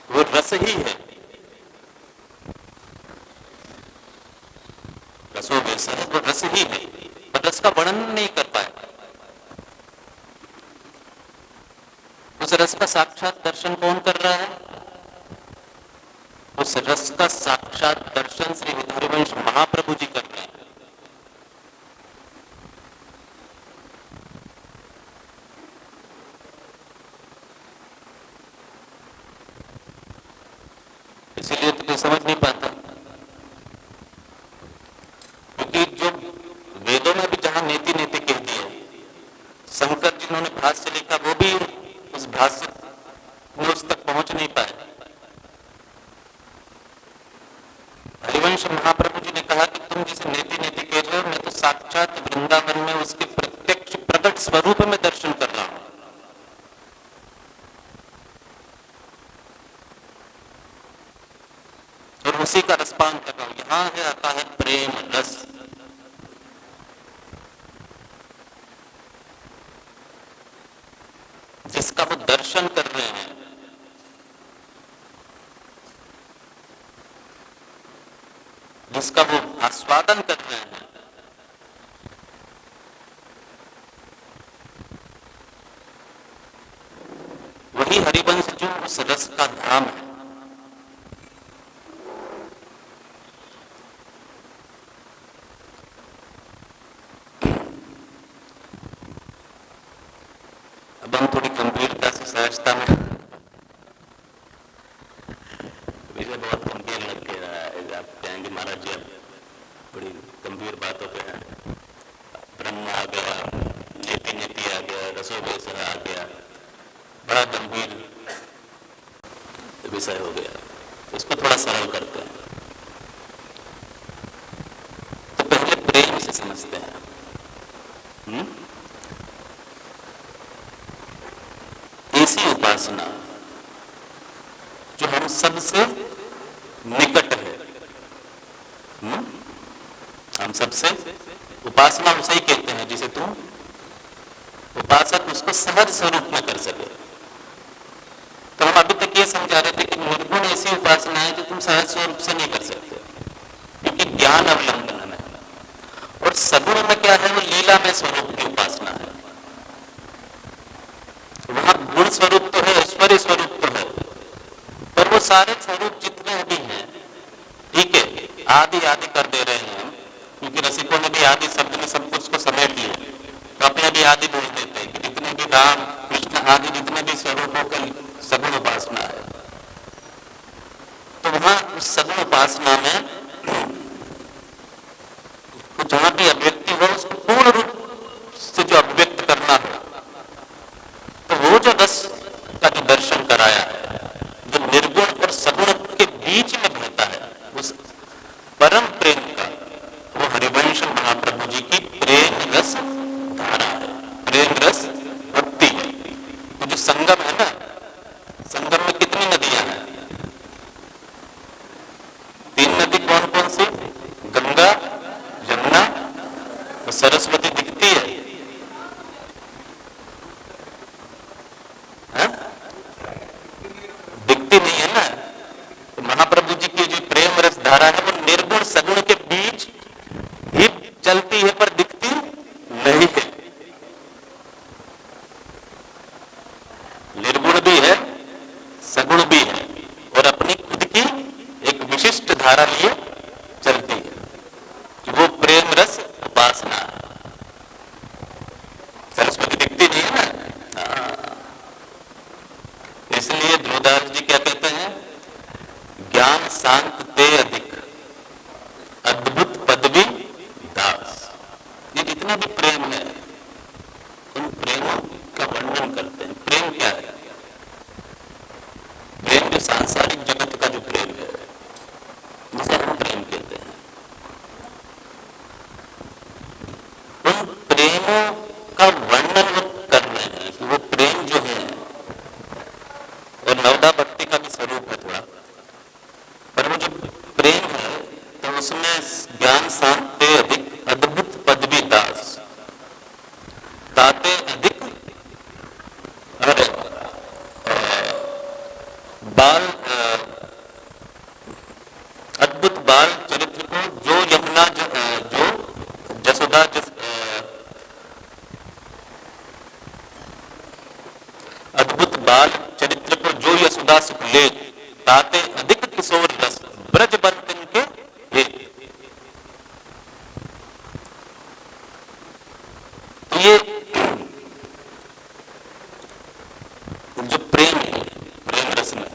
वो रस ही है। रसो वेश है, वो रस ही है, पर रस का वर्णन नहीं कर पाए। उस रस का साक्षात दर्शन कौन कर रहा है? उस रस का साक्षात दर्शन श्री हरिवंश महाप्रभु जी कर रहे हैं। इसीलिए तो कोई समझ नहीं पाता, क्योंकि जो वेदों में भी जहां नेति नेति कह दिया, शंकर जिन्होंने भाष्य लिखा वो भी उस भाष्य में उस तक पहुंच नहीं पाए। हरिवंश महाप्रभु जी ने कहा कि तुम जिसे नेति नेति कह रहे हो, मैं तो साक्षात वृंदावन में उसके प्रत्यक्ष प्रकट स्वरूप में दर्शन कर रहा हूं। और उसी का रसपान कर रहा हूं। यहां है आता है प्रेम रस, जिसका वो दर्शन कर रहे हैं, जिसका वो आस्वादन कर रहे हैं, वही हरिवंश उस रस का धाम है। अब हम थोड़ी गंभीरता से सहजता में, विषय बहुत गंभीर लग के रहा है। आप कहेंगे महाराज जी अब बड़ी गंभीर बातों पे हैं। ब्रह्म आ गया, नेति नेति आ गया, रसोगोसर आ गया, बड़ा गंभीर विषय हो गया। इसको थोड़ा सरल करते हैं। तो पहले प्रेम से समझते हैं। ऐसी उपासना जो हम सबसे निकट है। हम सबसे उपासना उसे ही कहते हैं जिसे तुम उपासक उसको सहज स्वरूप में कर सके। तो हम अभी तक ये समझा रहे थे कि निर्गुण ऐसी उपासना है जो तुम सहज स्वरूप से नहीं कर सकते, क्योंकि ज्ञान अवलंबन है। और सगुण में क्या है, वो लीला में स्वरूप की उपासना है। वहां गुण स्वरूप तो है, ऐश्वर्य स्वरूप तो है, पर वो सारे स्वरूप जितने भी हैं, ठीक है, आदि आदि कर दे रहे हैं हम, क्योंकि रसिकों ने भी आदि शब्द में सब कुछ को समेट लिया, तो अपने भी आदि बोल देते हैं कि जितने भी राम कृष्ण आदि जितने भी स्वरूपों का सगुण उपासना है। तो वहां उस सगुण उपासना में जहां भी अभिव्यक्ति हो उसको पूर्ण रूप से जो अभिव्यक्त करना हो, तो वो जो रस का जो दर्शन कराया है, जो निर्गुण और सगुण के बीच में बहता है, उस परम प्रेम का, वो हरिवंश महाप्रभु जी की प्रेम रस धारा है, प्रेम रस भक्ति है। तो जो संगम है ना, संगम में कितनी नदियां हैं? 3 नदी कौन कौन सी? गंगा, यमुना और सरस्वती दिखती है, है? दिखती नहीं है ना। तो महाप्रभु जी की जो प्रेम रस धारा है वो निर्गुण सगुण के बीच ही चलती है, पर दिखती नहीं है। निर्गुण भी है, सगुण भी है, और अपनी खुद की एक विशिष्ट धारा लिए चलती है, कि वो प्रेम रस उपासना है। सरस्वती दिखती नहीं है ना। इसलिए ध्रुवदास जी क्या कहते हैं, ज्ञान शांत ते अधिक अद्भुत पदवी दास। ये जितना भी प्रेम है, उन प्रेमों का वर्णन करते हैं। प्रेम क्या है? प्रेम जो सांसारिक जगत का जो प्रेम है, जिसे हम प्रेम कहते हैं, उन प्रेमों का वर्णन वो कर रहे हैं कि वो प्रेम जो है, और नवदा भक्ति का भी स्वरूप है थोड़ा, पर वो जो प्रेम है, तो उसमें ज्ञान शांति अधिक अद्भुत पदवी दास, ताते अधिक अरे बाल अद्भुत बाल चरित्र को जो यमुना जो जसोदा अद्भुत बाल चरित्र को जो यशोदा सुख ले, ताते अधिक किशोर रस ब्रज बंतन के हे। तो ये जो प्रेम है, प्रेम रस में,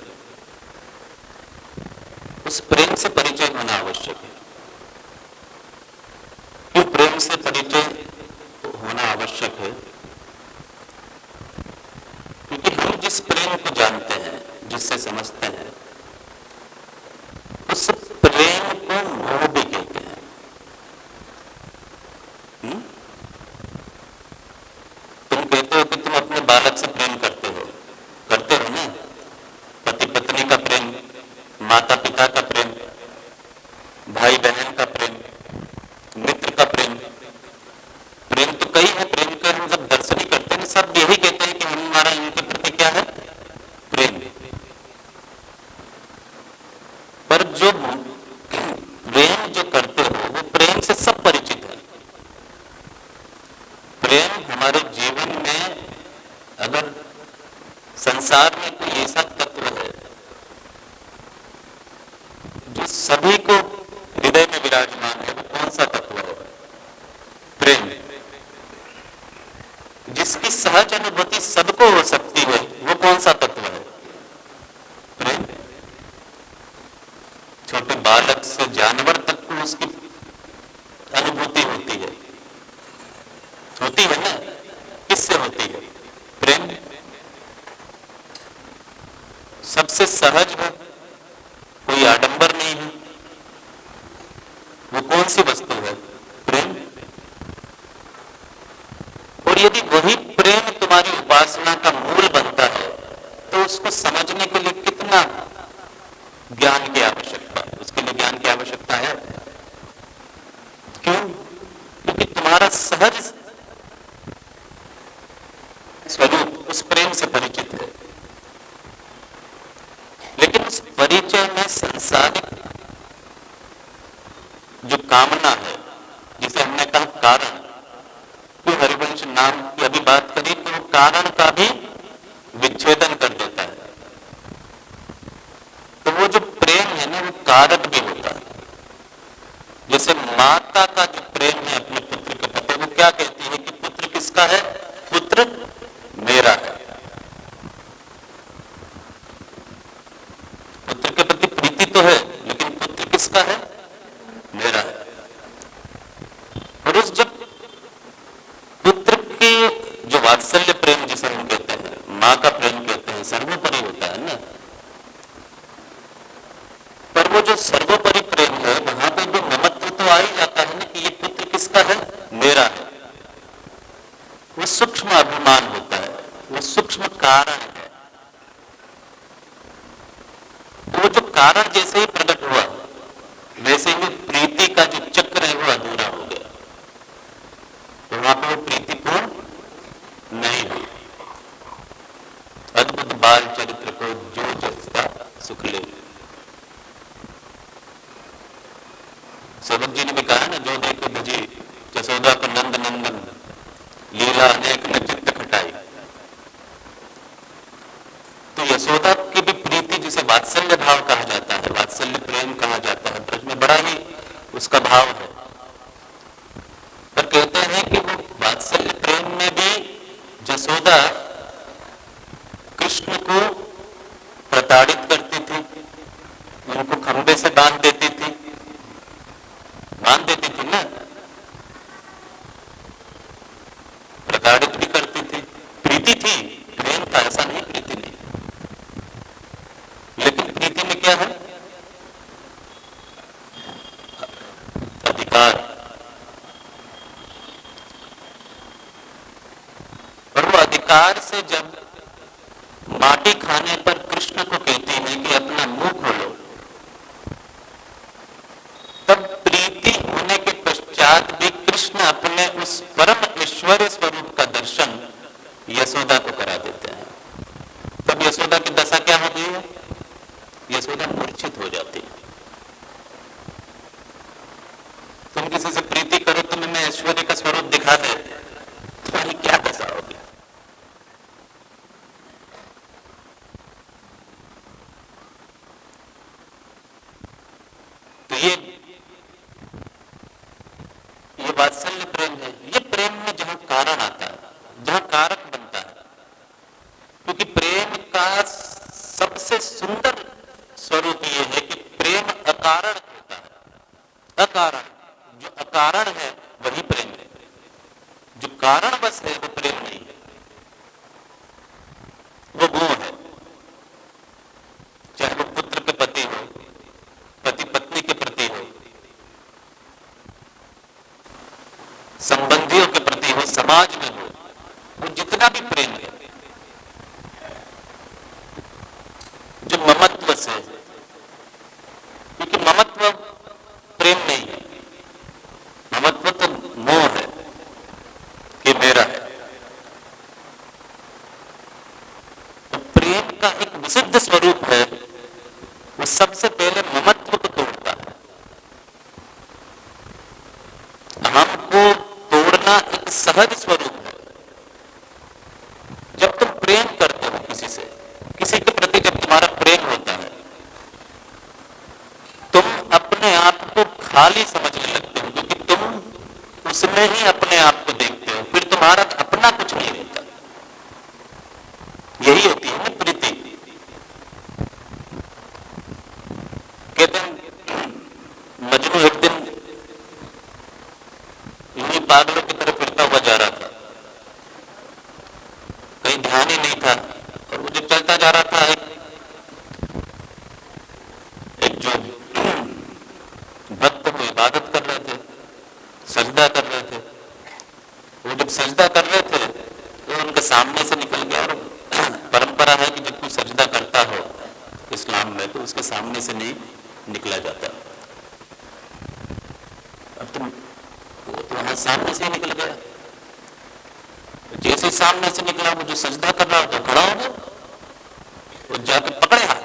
उस प्रेम से परिचय होना आवश्यक है। क्यों प्रेम से परिचय होना आवश्यक है? क्योंकि हम जिस प्रेम को जानते हैं, जिससे समझते हैं, उस प्रेम को मोह भी कहते हैं। तुम कहते हो कि तुम अपने बालक से प्रेम करते हो ना? पति पत्नी का प्रेम, माता पिता का प्रेम, भाई बहन का प्रेम, मित्र का प्रेम, प्रेम तो कई है। प्रेम का हम जब दर्शन ही करते हैं, सब यही कहते हैं कि हमारा इनके प्रति क्या है, प्रेम। पर जो प्रेम जो करते हो, वो प्रेम से सब परिचित है। प्रेम हमारे जीवन में, अगर संसार में कोई ऐसा तत्व अनुभूति सबको हो सकती है, वो कौन सा तत्व है? प्रेम। छोटे बालक से जानवर तक को उसकी अनुभूति होती है ना? किससे होती है? प्रेम। सबसे सहज है, कोई आडंबर नहीं है, वो कौन सी वस्तु है? प्रेम। और यदि वही प्रेम तुम्हारी उपासना का मूल बनता है तो उसको समझने के लिए कितना ज्ञान की आवश्यकता है? उसके लिए ज्ञान की आवश्यकता है। क्यों? क्योंकि तुम्हारा सहज स्वरूप उस प्रेम से परिचित है। लेकिन उस परिचय में संसारिक जो कामना है, जिसे हमने कहा कारण, तो हरिवंश नाम की अभी बात करी तो वो कारण का भी विच्छेदन कर देता है। तो वो जो प्रेम है ना, वो कारक भी होता है। जैसे माता का जो प्रेम है अपने पुत्र के प्रति, वो क्या कहती है कि पुत्र किसका है? पुत्र मेरा है। पुत्र के प्रति प्रीति तो है, लेकिन पुत्र किसका है? मेरा है। और उस जब पुत्र के जो वात्सल्य प्रेम जिसे हम कहते हैं, मां का प्रेम कहते हैं, सर्वोपरि होता है ना। पर वो जो सर्वोपरि प्रेम है, वहां पे जो ममत्व तो आ ही जाता है ना कि ये पुत्र किसका है? मेरा है। वो सूक्ष्म अभिमान होता है, वो सूक्ष्म कारण है। वो जो कारण जैसे ही प्रकट हुआ, वैसे ही प्रीति का जो चक्र है वो अधूरा हो गया। तो वहां पर वो प्रीति पूर्ण नहीं हुई। अद्भुत बाल चरित्र को जो जसता सुख ले। सौरभ जी ने भी कहा ना, जो देखे भजी जसोदा को नंद नंदन, लीला अनेक न चित्त खटाई। तो यशोदा की भी प्रीति, जिसे वात्सल्य भाव कहा जाता है, वात्सल्य प्रेम कहा जाता है, ब्रज में बड़ा ही उसका भाव है। पर कहते हैं कि वो वात्सल्य प्रेम में भी यशोदा कृष्ण को प्रताड़ित करती थी, उनको खंबे से बांध देती थी ना, प्रताड़ित भी करती थी। प्रीति थी, प्रेम था ऐसा नहीं, प्रीति नहीं। लेकिन प्रीति में क्या है? अधिकार। और वो अधिकार से जब माटी खाने पर कृष्ण को कहती है कि अपना मुंह खोलो, तब प्रीति होने के पश्चात भी कृष्ण अपने उस परम ऐश्वर्य स्वरूप का दर्शन यशोदा को करा देते हैं। तब यशोदा की दशा क्या हो गई है? यशोदा मूर्छित हो जाती है। तुम किसी से प्रीति करो, तुम्हें ऐश्वर्य का स्वरूप दिखा दे, तुम्हारी क्या दशा होगी? तो ये वात्सल्य प्रेम है। ये प्रेम में जहां कारण आता है, जहां कारक बनता है, क्योंकि प्रेम का सबसे सुंदर स्वरूप ये है कि प्रेम अकारण होता है। अकारण, जो अकारण है वही प्रेम है। जो कारण बस है वो प्रेम नहीं है, वो गुण है। चाहे वो पुत्र के प्रति हो, पति पत्नी के प्रति हो, संबंधियों के प्रति हो, समाज में हो, वो जितना भी प्रेम है, जो ममत्व से, क्योंकि ममत्व प्रेम नहीं है, ममत्व तो मोह है कि मेरा है। तो प्रेम का एक विशुद्ध स्वरूप है, वो सबसे पहले ममत्व को तोड़ता है। हमको तोड़ना एक सहज स्वरूप है। जब तुम प्रेम करते हो किसी से, किसी के प्रति जब तुम्हारा प्रेम होता है, तुम अपने आप को खाली समझने लगते हो, क्योंकि तुम उसमें ही अपने आप को देखते हो, फिर तुम्हारा अपना कुछ नहीं रहता। पागलों की तरह फिरता हुआ जा रहा था, कहीं ध्यान ही नहीं था। और वो जब चलता जा रहा था, एक जो भक्त वो इबादत कर रहे थे, सजदा कर रहे थे, वो जब सजदा कर रहे थे तो उनके सामने से निकल गया। और परंपरा है कि जब कोई सजदा करता हो इस्लाम में तो उसके सामने से नहीं निकला जाता। अब तुम वो तो वहां सामने से ही निकल गया। जैसे सामने से निकला, वो जो सजदा कर रहा तो खड़ा हो गया, वो जाके पकड़े हाथ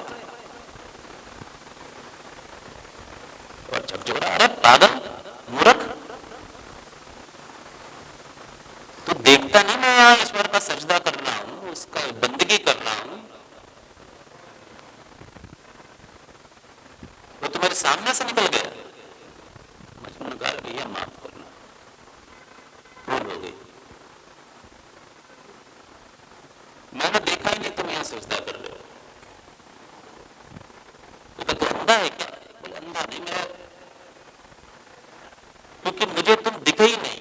और झकझोरा, अरे पागल मूर्ख, तू देखता नहीं मैं यहाँ ईश्वर का सजदा कर रहा हूं, उसका बंदगी कर रहा हूं, वो तो मेरे सामने से निकल गया। मैंने कहा भैया माफ करना, भूल हो गई, मैंने देखा ही नहीं तुम यहाँ सजदा कर रहे हो। तो अंधा है क्या? बोले अंधा नहीं मैं, क्योंकि मुझे तुम दिखे ही नहीं,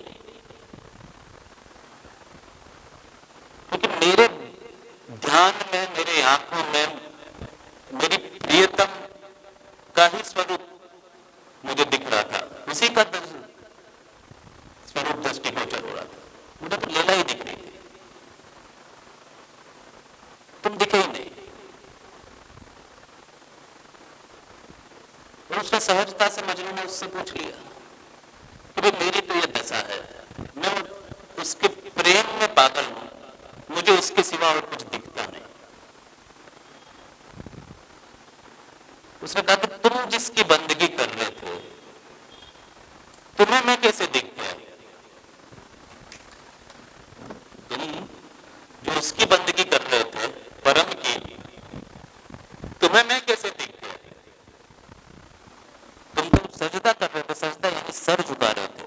क्योंकि मेरे ध्यान में, मेरे आंखों में मेरी प्रियतम का ही स्वरूप मुझे दिख रहा था, उसी का स्वरूप दृष्टिगोचर हो रहा था, मुझे तो लीला ही दिख रही थी, तुम दिखे ही नहीं। और उसने सहजता से मजनू ने उससे पूछ लिया कि भाई मेरी तो यह दशा है, मैं उसके प्रेम में पागल हूं, मुझे उसके सिवा और कुछ दिखता नहीं। उसने कहा कि तुम जिसकी बंदगी कर रहे थे, तुम्हें मैं कैसे दिख गया? तुम जो उसकी बंदगी कर रहे थे परम की, तुम्हें मैं कैसे दिख गया? तुम तो सजदा कर रहे थे, सजदा यानी सर झुका रहे थे।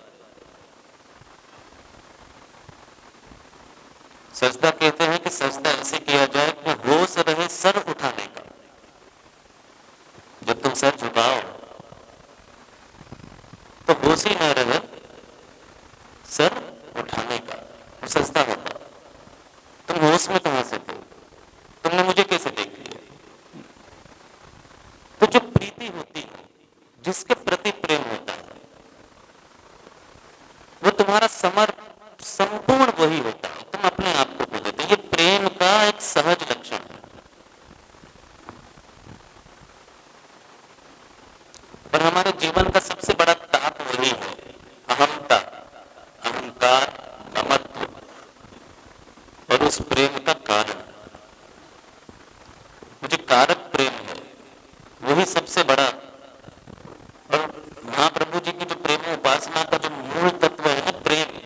सजदा कहते हैं कि सजदा ऐसे किया जाए कि होश रहे सर उठाने का। जब तुम सर झुकाओ तो होश ही न रहे सर उठाने का, वो सजदा होता। तुम होश में कहां से थे? तुमने मुझे कैसे देख लिया? तो जो प्रीति होती है, जिसके प्रति प्रेम होता है, वो तुम्हारा संपूर्ण वही होता है, तुम अपने आप को भूल देते। ये प्रेम का एक सहज लक्षण है। और हमारे जीवन का सबसे बड़ा ताप वही है, अहमता, अहंकार, ममत्व, और उस प्रेम का कारण, मुझे कारक प्रेम है, वही सबसे बड़ा। और महाप्रभु जी की जो प्रेम उपासना का जो मूल तत्व है ना प्रेम,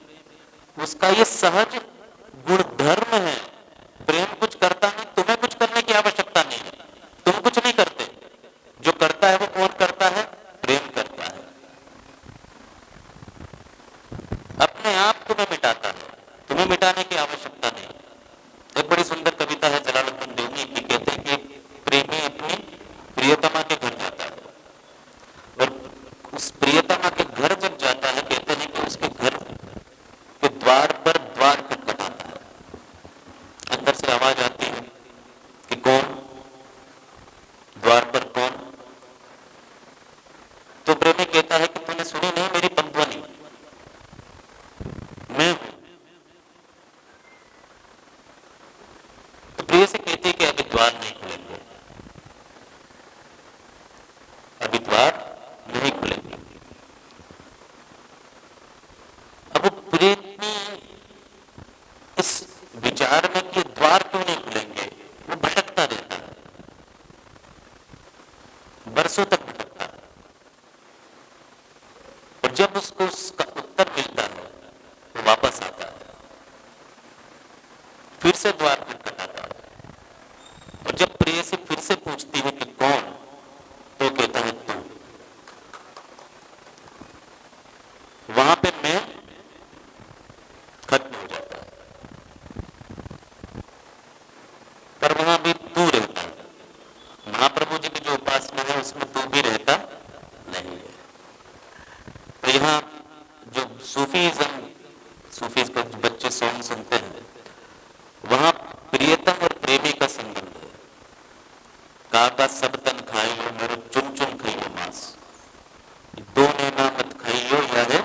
उसका ये सहज गुण धर्म है। प्रेम कुछ करता नहीं, तुम्हें कुछ करने की आवश्यकता नहीं है, तुम कुछ नहीं करते, जो करता है वो कौन करता है? प्रेम करता है। अपने आप तुम्हें मिटाता है, तुम्हें मिटाने की आवश्यकता नहीं। एक बड़ी सुंदर कविता है जलालुद्दीन रूमी की, कहते हैं कि प्रेमी अपनी प्रियतमा के घर जाता है, और उस प्रियतमा के घर जब जाता है, कहते हैं कि उसके घर के द्वार पर द्वार खटखटाता है, अंदर से आवाज आती है कि कौन? द्वार पर कौन? तो प्रेमी कहता है कि तूने सुनी नहीं मेरी पंखवानी, मैं हूं। तो प्रिय से कहती है कि अभी द्वार नहीं खुलेंगे, अभी द्वार नहीं खुलेंगे। अब वो प्रेमी इस विचार में कि द्वार क्यों नहीं खुलेंगे, वो भटकता रहता है, बरसों तक भटकता है। और जब उसको उसका उत्तर मिलता है वो वापस आता है, फिर से द्वार खटखटाता है, और जब प्रिय से फिर से पूछती है कि कौन, तो कहता है तू। वहां पे मैं खत्म हो जाता है, पर वहां भी तू रहता है। महाप्रभु जी की जो उपासना है उसमें तू भी रहता नहीं है। तो यहाँ जो सूफीज्म के सॉन्ग सुनते हैं, वहां प्रियतम और प्रेमी का संबंध है। काका सब तन खाइयो मेरे चुन चुन खाइयो मांस, दो नैना मत खाइयो या है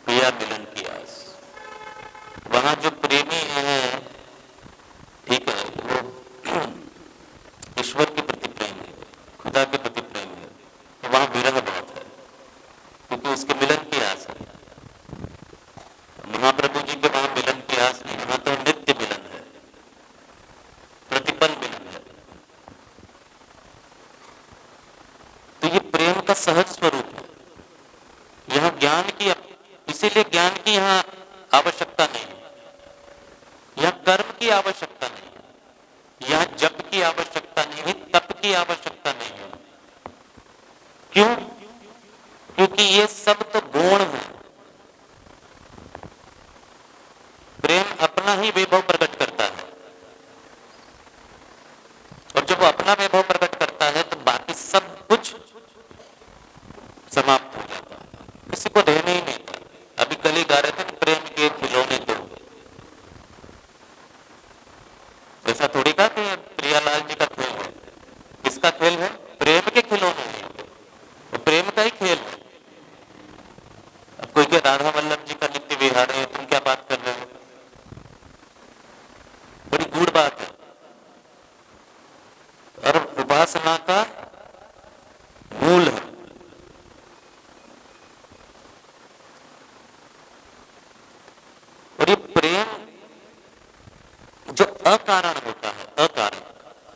पिया मिलन की आस। वहां जो प्रेमी है, ठीक है, वो ईश्वर के प्रति प्रेम है, खुदा के प्रति प्रेम है, तो वहां विरह बहुत है, क्योंकि उसके मिलन की आस है। महाप्रभु जी के वहां मिलन की आस नहीं, वहां तो नित्य मिलन है, प्रतिपल मिलन है। तो ये प्रेम का सहज स्वरूप है। यहाँ ज्ञान की, इसीलिए ज्ञान की यहाँ आवश्यकता नहीं है, यहाँ कर्म की आवश्यकता नहीं है, यहाँ जप की आवश्यकता नहीं है, तप की आवश्यकता नहीं है। क्यों? क्योंकि ये सब तो गुण है। प्रेम अपना ही वैभव प्रकट करता है, और जब वो अपना वैभव प्रकट करता है तो बाकी सब कुछ समाप्त हो जाता है, किसी को रहने ही नहीं था। अभी कल ही गा रहे थे, प्रेम के खिलौने तो, ऐसा थोड़ी कहा कि प्रियालाल जी का खेल है। किसका खेल है? प्रेम के खिलौने हैं, वो प्रेम का ही खेल है। अब कोई के राधा वल्लभ जी का नित्य विहार है, तुम क्या बात कर रहे हो? बड़ी गूढ़ बात है। और उपासना का मूल है। और ये प्रेम जो अकारण होता है, अकारण,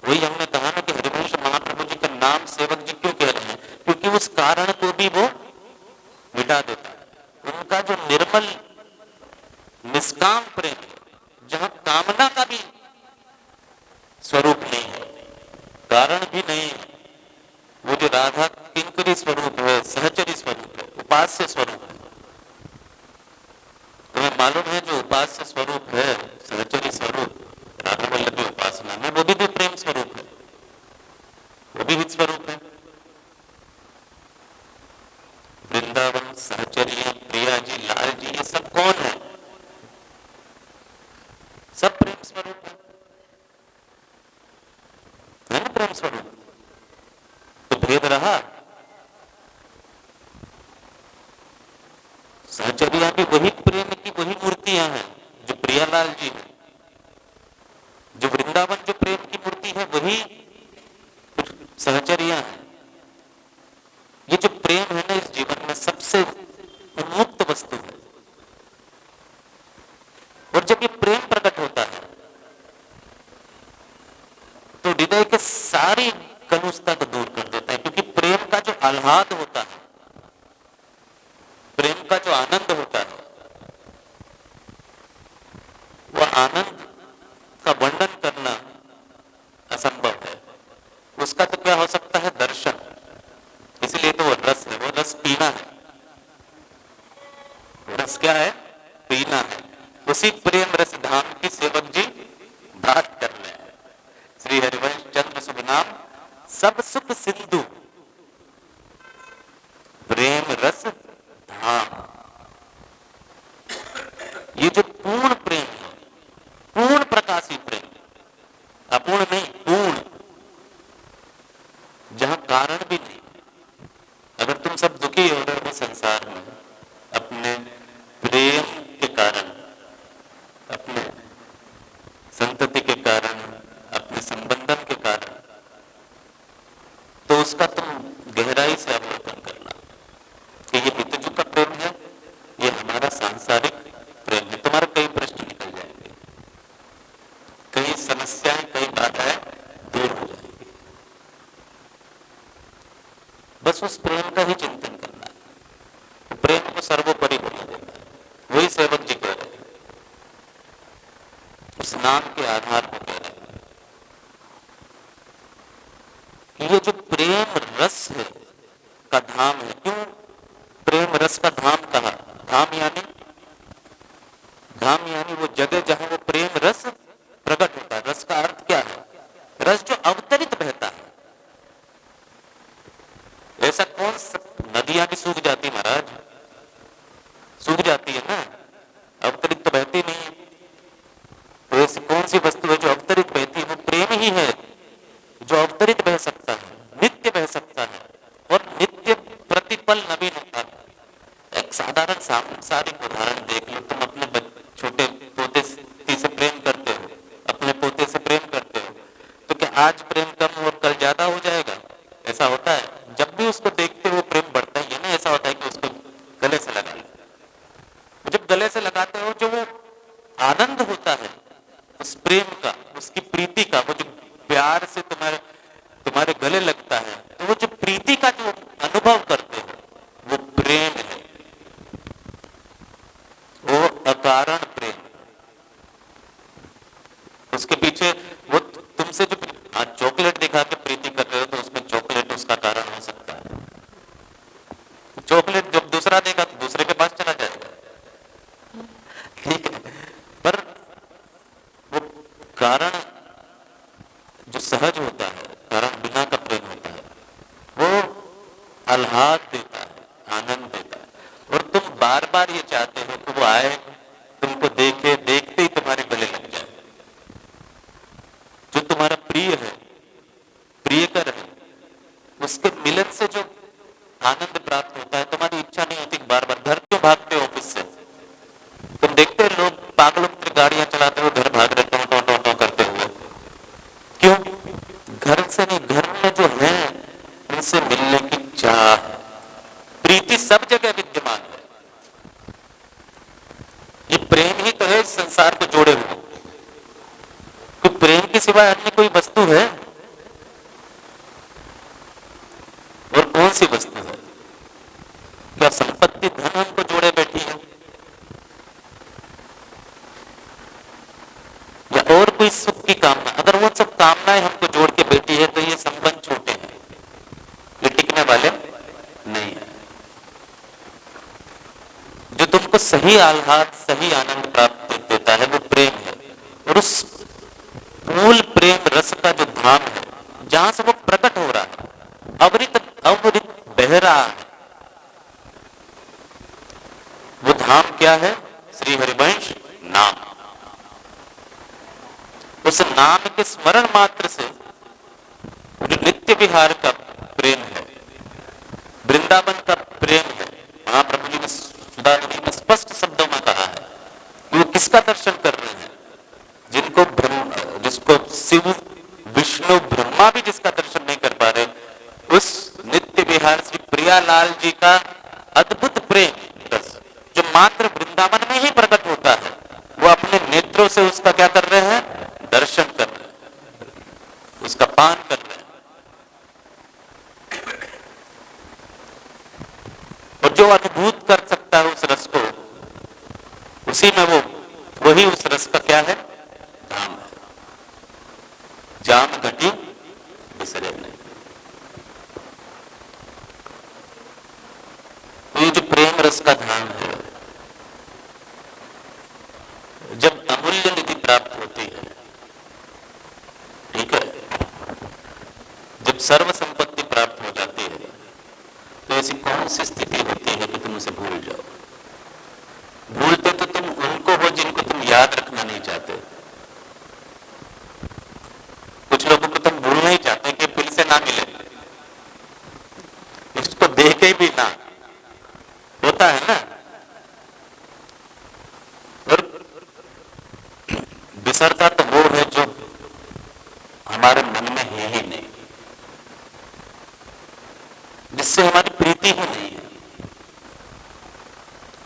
वही हमने कहा ना कि हरिवंश महाप्रभु जी का नाम सेवक जी क्यों कह रहे हैं? क्योंकि उस कारण को भी वो मिटा देता है। उनका जो निर्मल निष्काम प्रेम है, जहां कामना का भी स्वरूप नहीं है, कारण भी नहीं है, वो जो राधा किंकरी स्वरूप है, सहचरी स्वरूप है, उपास्य स्वरूप है। तुम्हें मालूम है जो उपास्य स्वरूप है, सहचरी स्वरूप राधा वल्लभी उपासना में, वो भी प्रेम स्वरूप है, वो भी हित स्वरूप है। वृंदावन, सहचरी, प्रिया जी, लाल जी, ये सब कौन है? सब प्रेम स्वरूप है ना, प्रेम स्वरूप। तो भेद रहा, सहचर्या भी वही प्रेम की वही मूर्तियां हैं जो प्रियालाल जी है, जो वृंदावन जो प्रेम की मूर्ति है वही सहचर्या है। ये जो प्रेम है ना, इस जीवन में सबसे उन्मुक्त वस्तु है। और जब ये प्रेम प्रकट होता है तो हृदय के सारी कलुषता को दूर कर देता है, क्योंकि प्रेम का जो आह्लाद होता है, प्रेम का जो आनंद होता है, वह आनंद का वर्णन करना असंभव है। उसका तो क्या हो सकता है? दर्शन। इसलिए तो वो रस है, वो रस पीना है। रस क्या है? पीना है। उसी प्रेम रस धाम की सेवक जी बात कर रहे हैं। श्री हरिवंश चंद्र शुभ नाम सब सुख सिंधु प्रेम रस धाम। ये जो पूर्ण प्रेम है, पूर्ण प्रकाशी प्रेम, अपूर्ण नहीं, पूर्ण, जहां कारण भी नहीं। अगर तुम सब दुखी हो रहे हो संसार में अपने प्रेम के कारण, अपने संतति के कारण, अपने संबंधन के कारण, तो उसका तुम गहराई से अवलोकन करना कि ये पितृजू का प्रेम है, ये हमारा सांसारिक प्रेम है। तुम्हारे कई प्रश्न निकल जाएंगे, कई समस्याएं, कई बाधाएं दूर हो जाएंगी। बस उस प्रेम का ही चिंतन करना है, प्रेम को सर्वोपरि होने देना है। वही सेवक जी कह रहे हैं, उस नाम के आधार पर कह रहे हैं कि ये जो प्रेम रस है का धाम है। क्यों प्रेम रस का धाम कहा? धाम यानी वो जगह जहां वो प्रेम रस प्रकट होता है। रस का अर्थ क्या है? रस जो अवतरित बहता है। ऐसा कौन सा, नदियां भी सूख जाती महाराज, सूख जाती है ना, अवतरित तो बहती नहीं है। साधारण सांसारिक उदाहरण देख लो, तुम अपने छोटे पोते से प्रेम करते हो, अपने पोते से प्रेम करते हो, तो क्या आज प्रेम कम और कल ज्यादा हो जाएगा? ऐसा होता है? जब भी उसको देखते हो प्रेम बढ़ता ही है ना। ऐसा होता है कि उसको गले से लगा लो, जब गले से लगाते हो जो वो आनंद होता है उस प्रेम का, उसकी प्रीति का, वो जो प्यार से तुम्हारे गले लगता है, तो वो जो प्रीति का जो अनुभव करते हो वो प्रेम है, वो अकारण प्रेम। उसके पीछे वो तुमसे जो आज चॉकलेट दिखा के प्रीति कर रहे हो, तो उसमें चॉकलेट उसका कारण हो सकता है। चॉकलेट जब दूसरा देगा तो दूसरे के पास चला जाएगा, ठीक है, पर वो कारण जो सहज होता है, कारण बिना का प्रेम होता है, वो आह्लाद देता है, आनंद देता है। और तुम बार बार ये चाहते हो कि वो आए, तुमको देखे, देखते ही तुम्हारे गले लग जाए। जो तुम्हारा प्रिय है, प्रियकर है, उसके मिलन से जो आनंद प्राप्त होता है, तुम्हारी इच्छा नहीं होती बार बार घर क्यों भागते हो ऑफिस से। तुम देखते हो लोग पागलों की तरह गाड़ियां चलाते हुए घर भाग रहे टो टो टो करते हुए, क्यों? घर से नहीं, घर में जो है उनसे मिलने की चाह, प्रीति सब जगह विद्यमान है। ये प्रेम ही तो है इस संसार को जोड़े हुए। कोई प्रेम के सिवाय अन्य कोई वस्तु है? और कौन सी वस्तु है? क्या संपत्ति धन हमको जोड़े बैठी है, या और कोई सुख की कामना? अगर वो सब कामनाएं हमको जोड़ के बैठी है तो ये संबंध छोटे हैं, ये टिकने वाले नहीं है। जो तुमको सही आह्लाद, सही आनंद प्राप्त देता है वो प्रेम है। और उस मूल प्रेम रस का जो धाम है, जहां से वो प्रकट हो रहा है, अवरित अवरित बह रहा है, वो धाम क्या है? श्री हरिवंश नाम। उस नाम के स्मरण मात्र से जो नित्य विहार का प्रेम है, वृंदावन का प्रेम है, महाप्रभु जी ने सुधारणी में स्पष्ट शब्दों में कहा है कि वो किसका दर्शन कर रहे हैं? जिसको शिव विष्णु ब्रह्मा भी जिसका दर्शन नहीं कर पा रहे, उस नित्य विहार श्री प्रियालाल जी का अद्भुत प्रेम रस जो मात्र वृंदावन में ही प्रकट होता है, वो अपने नेत्रों से उसका क्या कर रहे हैं? दर्शन कर रहे हैं, उसका पान कर रहे हैं। और जो अनुभूत कर सकता है उस रस को, उसी में वही उस रस का क्या है? धाम है। जाम घटी बिसरे नहीं। ये जो प्रेम रस का धाम है, जब अमूल्य निधि प्राप्त होती है, ठीक है, जब सर्व संपत्ति प्राप्त हो जाती है, तो ऐसी कौन सी स्थिति होती है कि तुम उसे भूल जाओ? भूलते तो तुम उनको हो जिनको तुम याद रखना नहीं चाहते। कुछ लोगों को तुम भूलना ही चाहते कि फिर से ना मिले, उसको देखे भी ना, होता है ना। और बिसरता तो वो है जो हमारे मन में है ही नहीं, जिससे हमारी प्रीति ही नहीं है।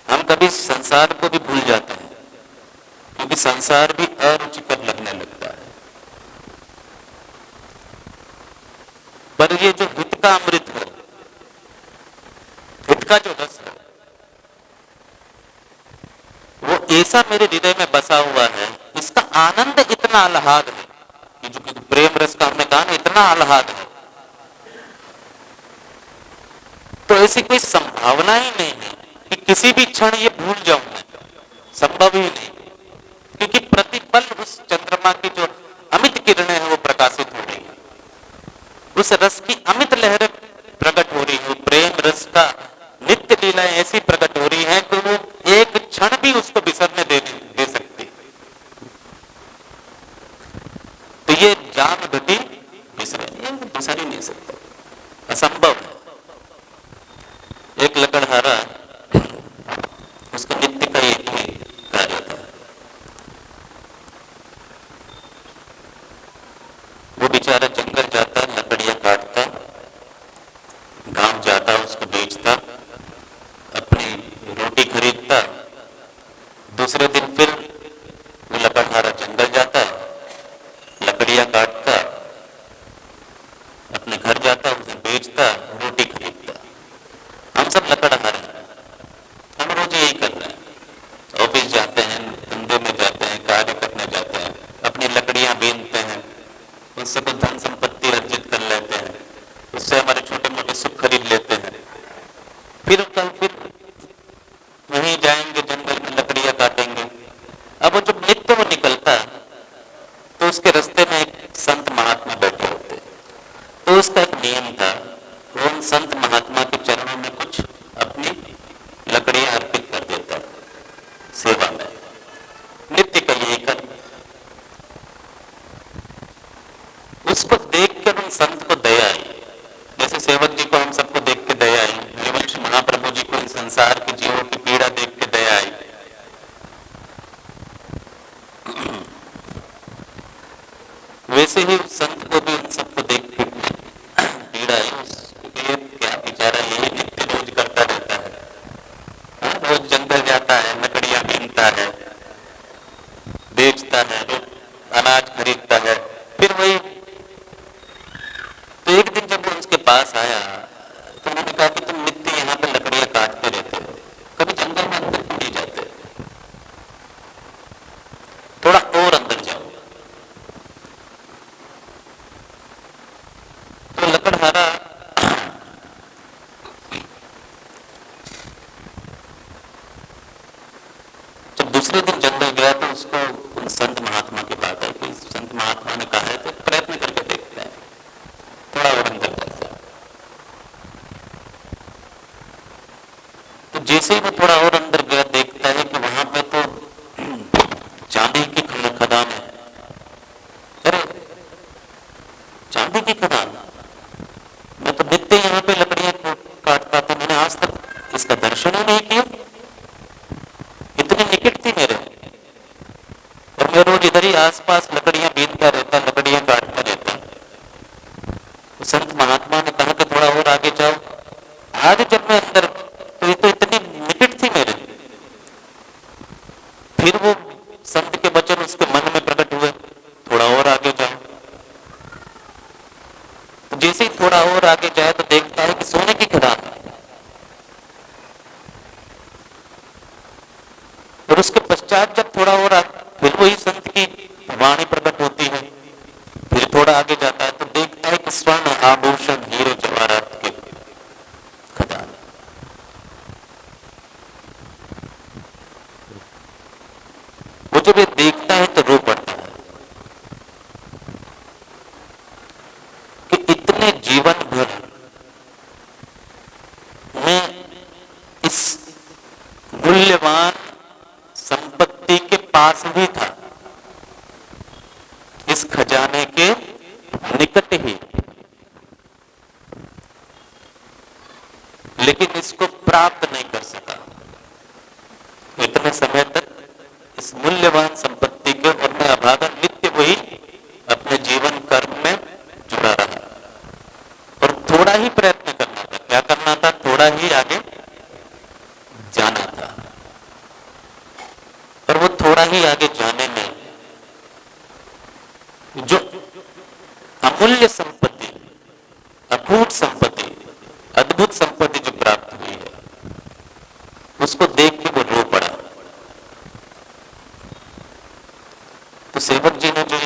हम कभी संसार को भी भूल जाते हैं, क्योंकि संसार भी अरुचिकर लगने लगता है। पर ये जो हित का अमृत है, हित का जो रस है, वो ऐसा मेरे हृदय में बसा हुआ है, इसका आनंद इतना आह्लाद है कि जो प्रेम रस का हमने कहा ना, इतना आह्लाद है, तो ऐसी कोई संभावना ही नहीं है कि किसी भी क्षण ये भूल जाऊं मैं, संभव ही नहीं। क्योंकि प्रतिपल उस चंद्रमा की जो अमित किरणें हैं वो प्रकाशित हो रही है, उस रस की अमित लहरें प्रकट हो रही है, प्रेम रस का नित्य लीलाएं ऐसी प्रकट हो रही हैं कि वो एक क्षण भी उसको बिसरने दे सकती। तो ये जाम घटी बिसरे, बिसर ही नहीं सकता, असंभव है। एक लकड़हारा उसका नित्य का एक ही कार्य था। वो बेचारा जंगल जाता, लकड़ियां काटता, गांव जाता, उसको बेचता, अपनी रोटी खरीदता। दूसरे दिन फिर वो लकड़हारा जंगल जाता, लकड़ियां काटता, अपने घर जाता, उसे बेचता, रोटी खरीदता। हम सब लकड़हारे हैं, हम रोज यही कर रहे हैं। ऑफिस जाते हैं, धंधे में जाते हैं, कार्य करने जाते हैं, अपनी लकड़ियां बीनते हैं, उससे कुछ धन संपत्ति अर्जित कर लेते हैं, उससे हमारे छोटे मोटे सुख खरीद लेते हैं। फिर कल फिर वहीं जाएंगे, जंगल में लकड़ियां काटेंगे। अब वो जब नित्य वो निकलता तो उसके रास्ते में एक संत महात्मा बैठे होते, तो उसका एक नियम था, वो उन संत महात्मा के चरणों में कुछ अपनी लकड़ियां अर्पित कर देता सेवा में। नित्य का यही कर। उसको देखकर उन संत को दया आई, जैसे सेवक जी को हम सबको देख के दया आई, हरिवंश महाप्रभु जी को इन संसार के जीवों की पीड़ा देख के दया आई। वैसे ही उस संत को भी उन सबको देख के पीड़ा आई। उसके क्या बेचारा यही नित्य रोज करता रहता है, रोज जंगल जाता है, लकड़ियां बीनता है, बेचता है, अनाज खरीदता है, फिर वही। तो एक दिन जब वो उसके पास आया तो उन्होंने कहा कि तुम नित्य यहाँ पे लकड़ियां काटते रहते हो, कभी जंगल में अंदर क्यों नहीं जाते, थोड़ा और अंदर जाओ। तो लकड़हारा जब दूसरे दिन जंगल गया तो उसको उन संत महात्मा की बात आई कि संत महात्मा ने कहा है तो प्रयत्न करके देखते हैं, थोड़ा और अंदर जाता है। तो जैसे ही वो थोड़ा और अंदर गया, देखता है कि वहां पे तो चांदी की खदान है। अरे चांदी की खदान, मैं तो नित्य यहाँ पे लकड़ियां काटता था, मैंने आज तक इसका दर्शन ही नहीं किया, इतनी निकट थी मेरे, और मैं रोज इधर ही आसपास लकड़ियां बीनता रहता, लकड़ियां काटता रहता। तो संत महात्मा ने कहा कि थोड़ा और आगे जाओ। आज जब मैं अंदर, तो ये तो इतनी निकट थी मेरे। फिर वो संत के वचन उसके मन में प्रकट हुए, थोड़ा और आगे जाओ। तो जैसे ही थोड़ा और आगे जाए तो देखता है कि सोने की खदान है। और उसके पश्चात जब थोड़ा और फिर वही संत की वाणी प्रकट होती है। फिर थोड़ा आगे जाता है तो देखता है कि स्वर्ण आभूषण हीरे जवाहरात के खदान। वो जब ये देखता है तो रो पड़ता है कि इतने जीवन भर मैं इस मूल्यवान संपत्ति के पास ही था, इस खजाने के निकट ही, लेकिन इसको प्राप्त नहीं कर सका। इतने समय तक इस मूल्यवान संपत्ति के, और मैं अभागा नित्य वही अपने जीवन कर्म में जुड़ा रहा। और थोड़ा ही प्रयत्न करना था, क्या करना था, थोड़ा ही आगे जाना था। और वो थोड़ा ही आगे जाने में जो अमूल्य संपत्ति, अकूट संपत्ति, अद्भुत संपत्ति जो प्राप्त हुई है, उसको देख के वो रो पड़ा। तो सेवक जी ने जो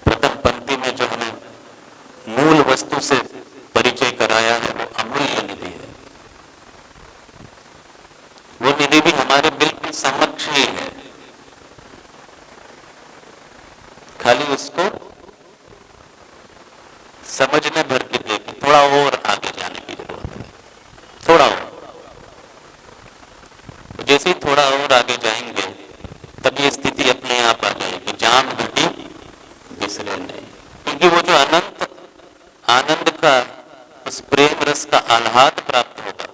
प्रथम पंक्ति में जो हमें मूल वस्तु से परिचय कराया है, वो अमूल्य निधि है। वो निधि भी हमारे बिल्कुल समक्ष ही है, खाली उसको समझने भर के देखिए, थोड़ा और आगे जाने की जरूरत है, थोड़ा और। तो जैसे ही थोड़ा और आगे जाएंगे तब ये स्थिति अपने आप आ जाएगी, जान घटी बिसरे नहीं। क्योंकि वो जो अनंत आनंद का, उस प्रेम रस का आह्लाद प्राप्त होगा,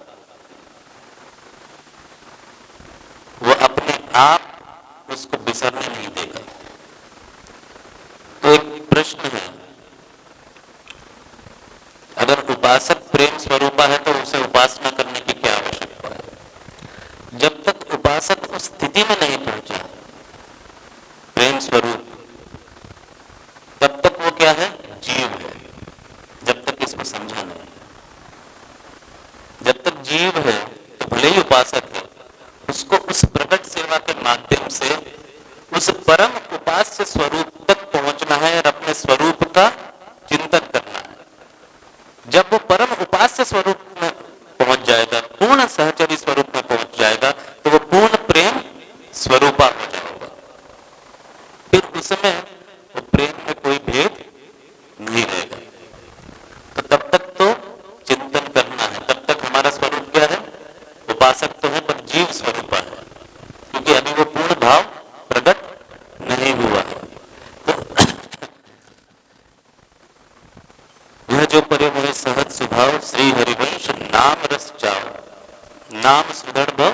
स्थिति में नहीं पहुंचा प्रेम स्वरूप, तब तक वो क्या है? जीव है। जब तक इसको समझा नहीं, जब तक जीव है तो भले ही उपासक है, उसको उस प्रकट सेवा के माध्यम से उस परम उपास्य स्वरूप तक पहुंचना है और अपने स्वरूप का चिंतन करना है। जब वो परम उपास्य स्वरूप में पहुंच जाएगा, पूर्ण सहचरी स्वरूप में पहुंच जाएगा, तो वो पूर्ण प्रेम स्वरूपा हो जाएगा। फिर उसमें वो प्रेम में कोई भेद नहीं रहेगा। तो तब तक तो चिंतन करना है, तब तक हमारा स्वरूप क्या है? उपासक तो है पर जीव स्वरूपा है, क्योंकि अभी वो पूर्ण भाव प्रकट नहीं हुआ है। तो यह जो पर्य मोहे सहज स्वभाव श्री हरिवंश नाम रस चाव, नाम सुधर भव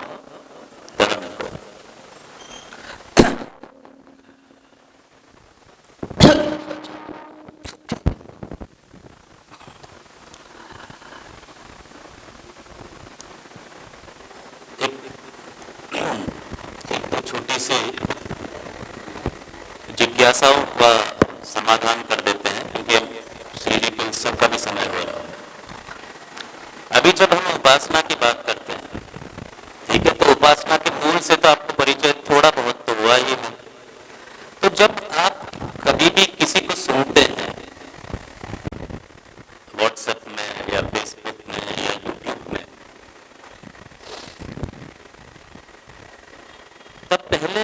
धर्म को। एक तो छोटी सी जिज्ञासाओं का समाधान कर देते हैं, क्योंकि अब श्री जी के उत्सव का भी समय हो रहा है। अभी जब हम उपासना की बात करते हैं, ठीक है, तो उपासना के मूल से तो आपको परिचय थोड़ा बहुत तो हुआ ही है। तो जब आप कभी भी किसी को सुनते हैं व्हाट्सएप में या फेसबुक में या यूट्यूब में, तब पहले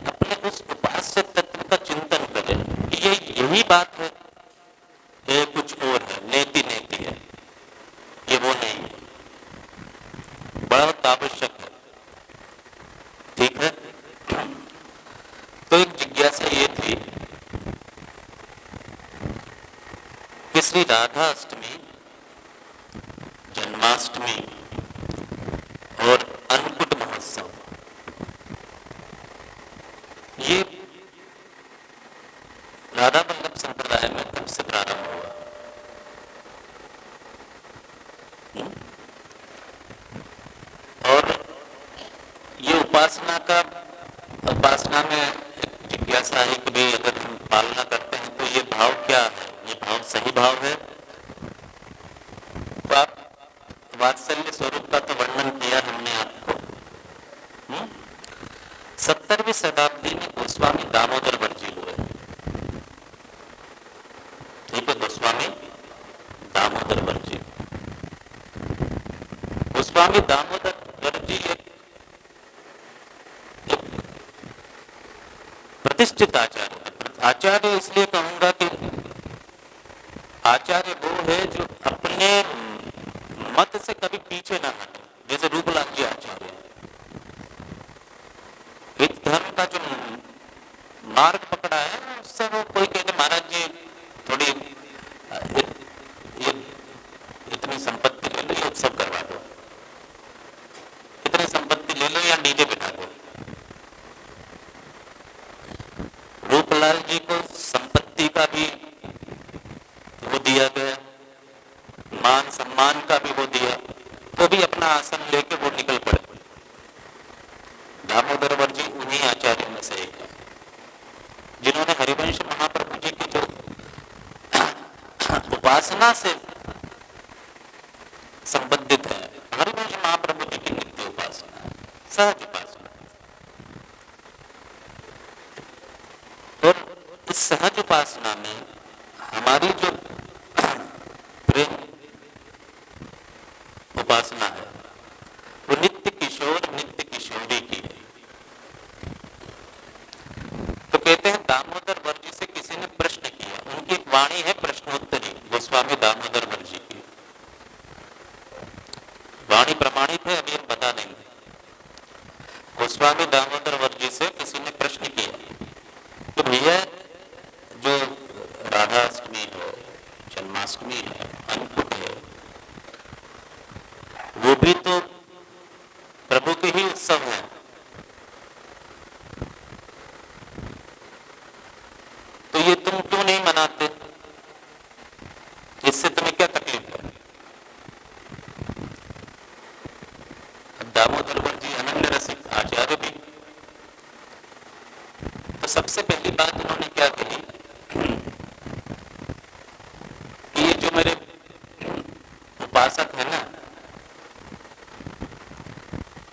अपने उस उपास्य तत्व का चिंतन करें कि ये यही बात है, ये कुछ और है, नेति नेति है, ये वो नहीं है। बहुत आवश्यक है, ठीक है। तो एक जिज्ञासा ये थी कि श्री राधा अष्टमी, जन्माष्टमी और अन्नकूट महोत्सव, ये राधा वल्लभ संप्रदाय में कब से प्रारंभ हुआ? और ये उपासना में एक जिज्ञासा है कि भाई अगर हम पालना करते हैं तो ये भाव क्या है? ये भाव सही भाव है? तो आप वात्सल्य स्वरूप का तो वर्णन किया हमने आपको। 17वीं शताब्दी में गोस्वामी दामोदर वर्जी हुए, ठीक है, गोस्वामी दामोदर वर्जी। गोस्वामी दामोदर वर्जी एक प्रतिष्ठित आचार्य। आचार्य इसलिए कहूंगा कि आचार्य वो है जो अपने मत से कभी पीछे ना हटे, जैसे रूपलाल जी आचार्य। विद धर्म का जो मार्ग पकड़ा है, उससे वो कोई कहते महाराज जी थोड़ी ये इतनी संपत्ति ले लो, ये उत्सव करवा दो, इतनी संपत्ति ले लो या डीजे बिठा दो। रूपलाल जी को संपत्ति का भी वो दिया गया, मान सम्मान का भी वो दिया, तो भी अपना आसन लेके वो निकल पड़े। दामोदर वर्जी उन्हीं आचार्यों में से एक है जिन्होंने हरिवंश महाप्रभु जी की जो उपासना से संबंधित है, हरिवंश महाप्रभु जी की नित्य उपासना, सहज उपासना, और इस सहज उपासना में हमारी जो प्रेम उपासना है वो नित्य किशोर नित्य किशोरी की है। तो कहते हैं दामोदर वर्जी से किसी ने प्रश्न किया, उनकी एक वाणी है प्रश्नोत्तरी, गोस्वामी दामोदर वर्जी की वाणी प्रमाणित है, अभी हम बता देंगे। गोस्वामी दामोदर वर्जी से किसी ने प्रश्न किया कि भैया जो राधा अष्टमी है, जन्माष्टमी है, अन्नकूट है, वो भी तो प्रभु के ही उत्सव है, तो ये तुम क्यों नहीं मनाते? इससे तुम्हें क्या तकलीफ है? अब दामोदर वर्जी अनन्य रसिक आचार्य भी, सबसे पहली बात उन्होंने क्या कही कि ये जो मेरे उपासक है ना,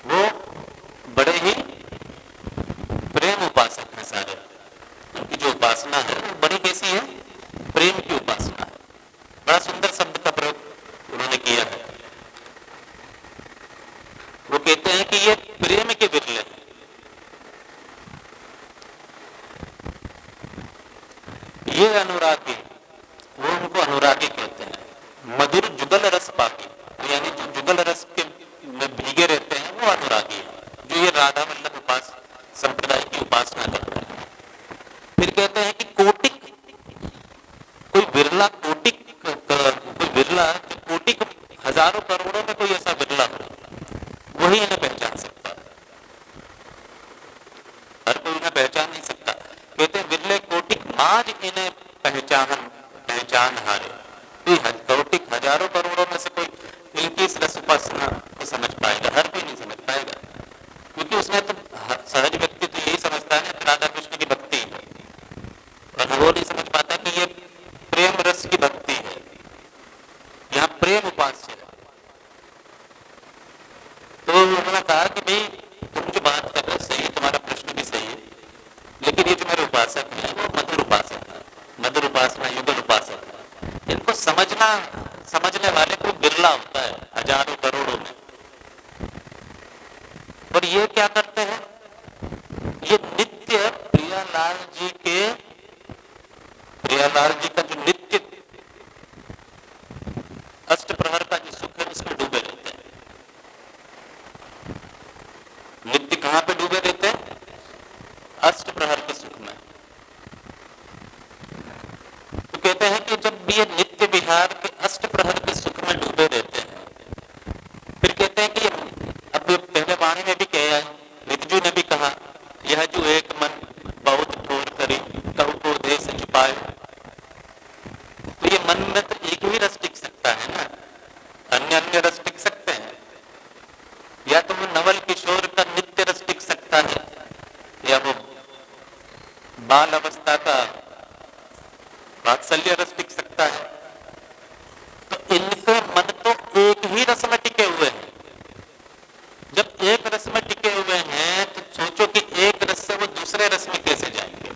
वो बड़े ही प्रेम उपासक है सारे। उनकी जो उपासना है वो बड़ी कैसी है, प्रेम की उपासना है। बड़ा सुंदर शब्द का प्रयोग उन्होंने किया है। वो कहते हैं कि ये प्रेम के बिरले हैं। ये अनुरागी, वो उनको अनुरागी कहते हैं। मधुर जुगल रस पापी, यानी जो जुगल रस के में भीगे रहते हैं वो अनुरागी है, जो ये राधा वल्लभ उपास संप्रदाय की उपासना करते हैं। फिर कहते हैं कि कोटिक, कोई विरला कोटिक, कोई विरला कोटिक, हजारों करोड़ों में कोई ऐसा विरला हो, वही इन्हें पहचान सकता है। हर कोई इन्हें पहचान नहीं सकता। कहते हैं विरले कोटिक माज इन्हें पहचान हारे। कोटिक हजारों करोड़ों में से कोई इनकी इस रस उपासना को समझ पाएगा? हर कोई नहीं समझ पाएगा, क्योंकि उसने तो सहज व्यक्ति तो यही समझता है कि राधा कृष्ण की भक्ति है, और वो नहीं समझ पाता कि ये प्रेम रस की भक्ति है, यहाँ प्रेम उपास्य है। तो उन्होंने कहा कि भाई तुम जो बात कर रहे हो सही है, तुम्हारा प्रश्न भी सही है, लेकिन ये जो मेरे उपासक है वो मधुर उपासक है, मधुर उपासना युगल उपासक है। इनको समझने वाले को बिरला होता है हजारों करोड़ों में। और ये क्या करते हैं, ये नित्य प्रियालाल जी का जो नित्य अष्ट प्रहर का जो सुख है उसमें डूबे रहते हैं। नित्य कहां पे डूबे रहते हैं? अष्ट प्रहर के सुख में। तो कहते हैं कि जब ये नित्य विहार के अष्ट प्रहर के सुख में डूबे रहते हैं, फिर कहते हैं कि अब पहले वाणी में भी कहा है, ऋतजू ने भी कहा, यह जो एक मन बहुत ठोर करी कहु को देश छुपाए। तो ये मन में तो एक ही रस टिक सकता है ना, अन्य रस टिक सकते हैं? या तो वो नवल किशोर का नित्य रस टिक सकता है, या वो बाल अवस्था का वात्सल्य रस टिक सकता है। तो इनके मन तो एक ही रस में टिके हुए हैं। जब एक रस में टिके हुए हैं तो सोचो कि एक रस से वो दूसरे रस में कैसे जाएंगे।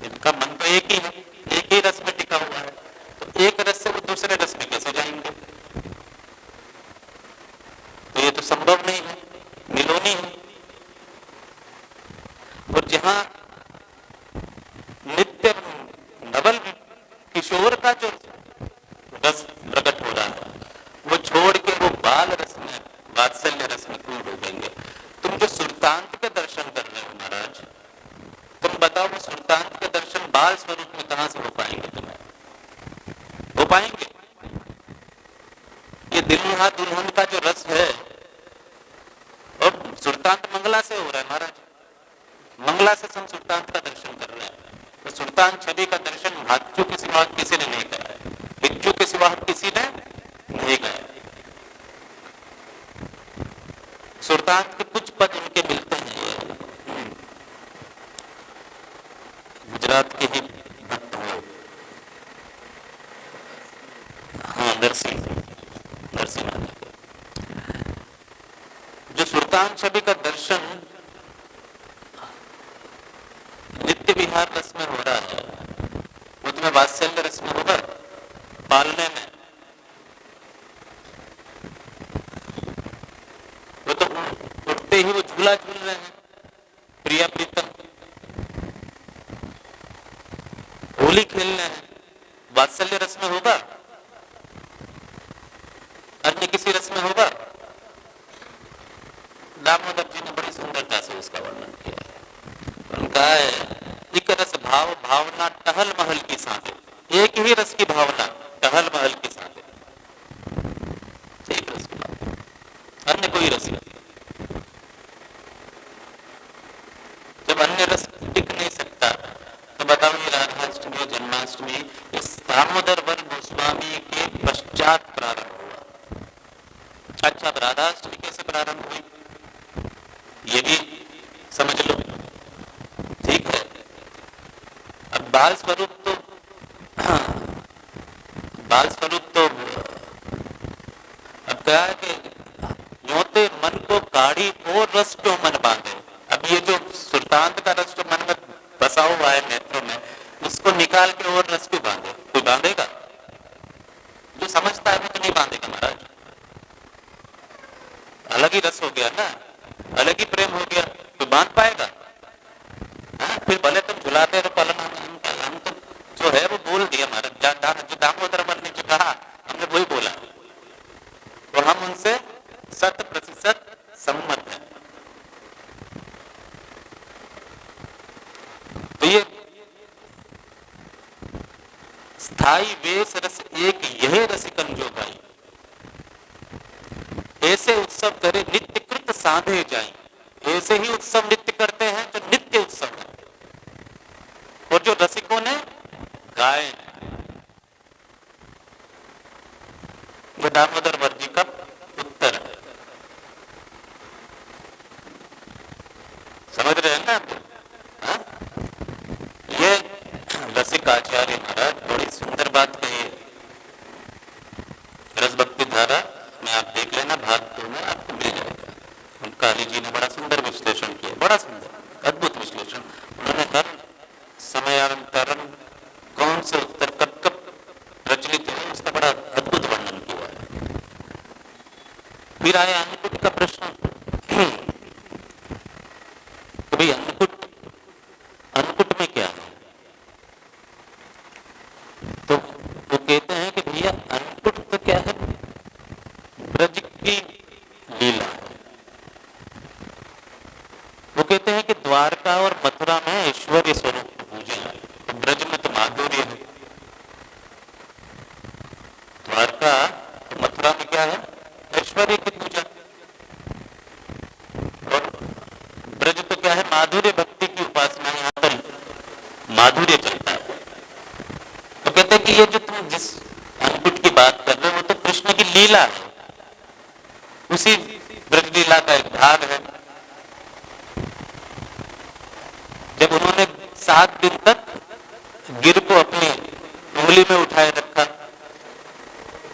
इनका मन तो एक ही है, एक ही रस में टिका हुआ है, तो एक रस से वो दूसरे रस में कैसे जाएंगे? तो ये तो संभव नहीं है, मिलोनी है। और जहां नित्य नवल किशोर का जो रस प्रकट हो रहा है, वो छोड़ के वो बाल रस में, वात्सल्य रस में क्यों डूबेंगे? तुम जो सुरतांत के दर्शन कर रहे हो महाराज, तुम बताओ वो सुरतांत के दर्शन बाल स्वरूप में कहां से हो पाएंगे? तुम्हें हो पाएंगे? ये दुल्हा दुल्हन का जो रस है, और सुरतांत मंगला से हो रहा है महाराज। मंगला से हम सुरतांत का दर्शन कर रहे हैं। तो सुरतांत छवि का दर्शन भाग्यू के सिवा किसी ने नहीं करा है, भिक्षु के सिवा किसी ने नहीं गया। सुरतांत के कुछ पद उनके मिलते हैं। गुजरात के ही भक्त हुए, हाँ, नरसिंह जो सुरतांत छवि का दर्शन नित्य विहार रस में हो रहा है, वो तुम्हें वात्सल्य रस में होगा, पालने में। वो तो उठते ही वो झूला झूल रहे हैं, प्रिया प्रीतम होली खेलने हैं, वात्सल्य रस में होगा? अन्य किसी रस में होगा? दामोदर जी ने बड़ी सुंदरता से उसका वर्णन किया है। उनका एक रस भाव भावना टहल महल की साथे, एक ही रस की भावना टहल महल की साथे, एक रस की भावना, अन्य कोई रस नहीं। जब अन्य रस टिक नहीं सकता तो बताओ ये राधाष्टमी और जन्माष्टमी इस दामोदर वर गोस्वामी के पश्चात प्रारंभ हुआ। अच्छा, अब राधाष्टमी कैसे प्रारंभ हुई ये भी समझ लो, ठीक है? बाल स्वरूप तो बाल स्वरूप तो अब क्या है कि योते मन को गाड़ी और रस क्यों मन बांधे। अब ये जो सुल्तान का रस जो मन में बसा हुआ है नेत्रों में, उसको निकाल के और रस क्यों बांधे? कोई बांधेगा? जो समझता है वो तो नहीं बांधेगा महाराज। अलग ही रस हो गया ना, अलग ही प्रेम हो गया, कोई बांध पाएगा? फिर भले तुम झुलाते रहो पालन, हम तो जो है वो बोल दिया महाराज। जो दामोदर मन ने जो कहा हमने वही बोला और हम उनसे 100% सम्मत हैं। तो ये स्थाई वेश रस एक यह रसिकन जो भाई, ऐसे उत्सव करे नित्य कृत साधे जाए। ऐसे ही उत्सव नित्य करते हैं जो नित्य उत्सव है और जो रसिकों ने गाए। ये दामोदर वर्जी का उत्तर है। समझ रहे हैं ना आप? ये रसिक आचार्य महाराज बड़ी सुंदर बात कही है। रस भक्ति धारा में आप देख लेना, भाग 2 में आपको मिल जाएगा। काली जी ने बड़ा सुंदर विश्लेषण किया, बड़ा सुंदर अद्भुत विश्लेषण। उन्होंने हर समयांतरण कौन से उत्तर कब कब प्रचलित है उसका बड़ा अद्भुत वर्णन किया है। फिर आया अन्नकूट का प्रश्न कि भाई अन्नकूट में क्या है? तो वो कहते हैं कि भैया अन्नकूट तो क्या है, ब्रज की लीला है। वो कहते हैं कि द्वारका और मथुरा में ऐश्वर्य स्वरूप पूजन है, तो ब्रज में तो माधुर्य है। द्वारका और मथुरा में क्या है? ऐश्वर्य की पूजा। और ब्रज तो क्या है? माधुर्य भक्ति की उपासना। यहाँ पर माधुर्य चलता है। तो कहते हैं कि ये जो तुम जिस अन्नकूट की बात कर रहे हो वो तो कृष्ण की लीला है, उसी ब्रज लीला का एक भाग है। जब उन्होंने 7 दिन तक गिर को अपनी उंगली में उठाए रखा,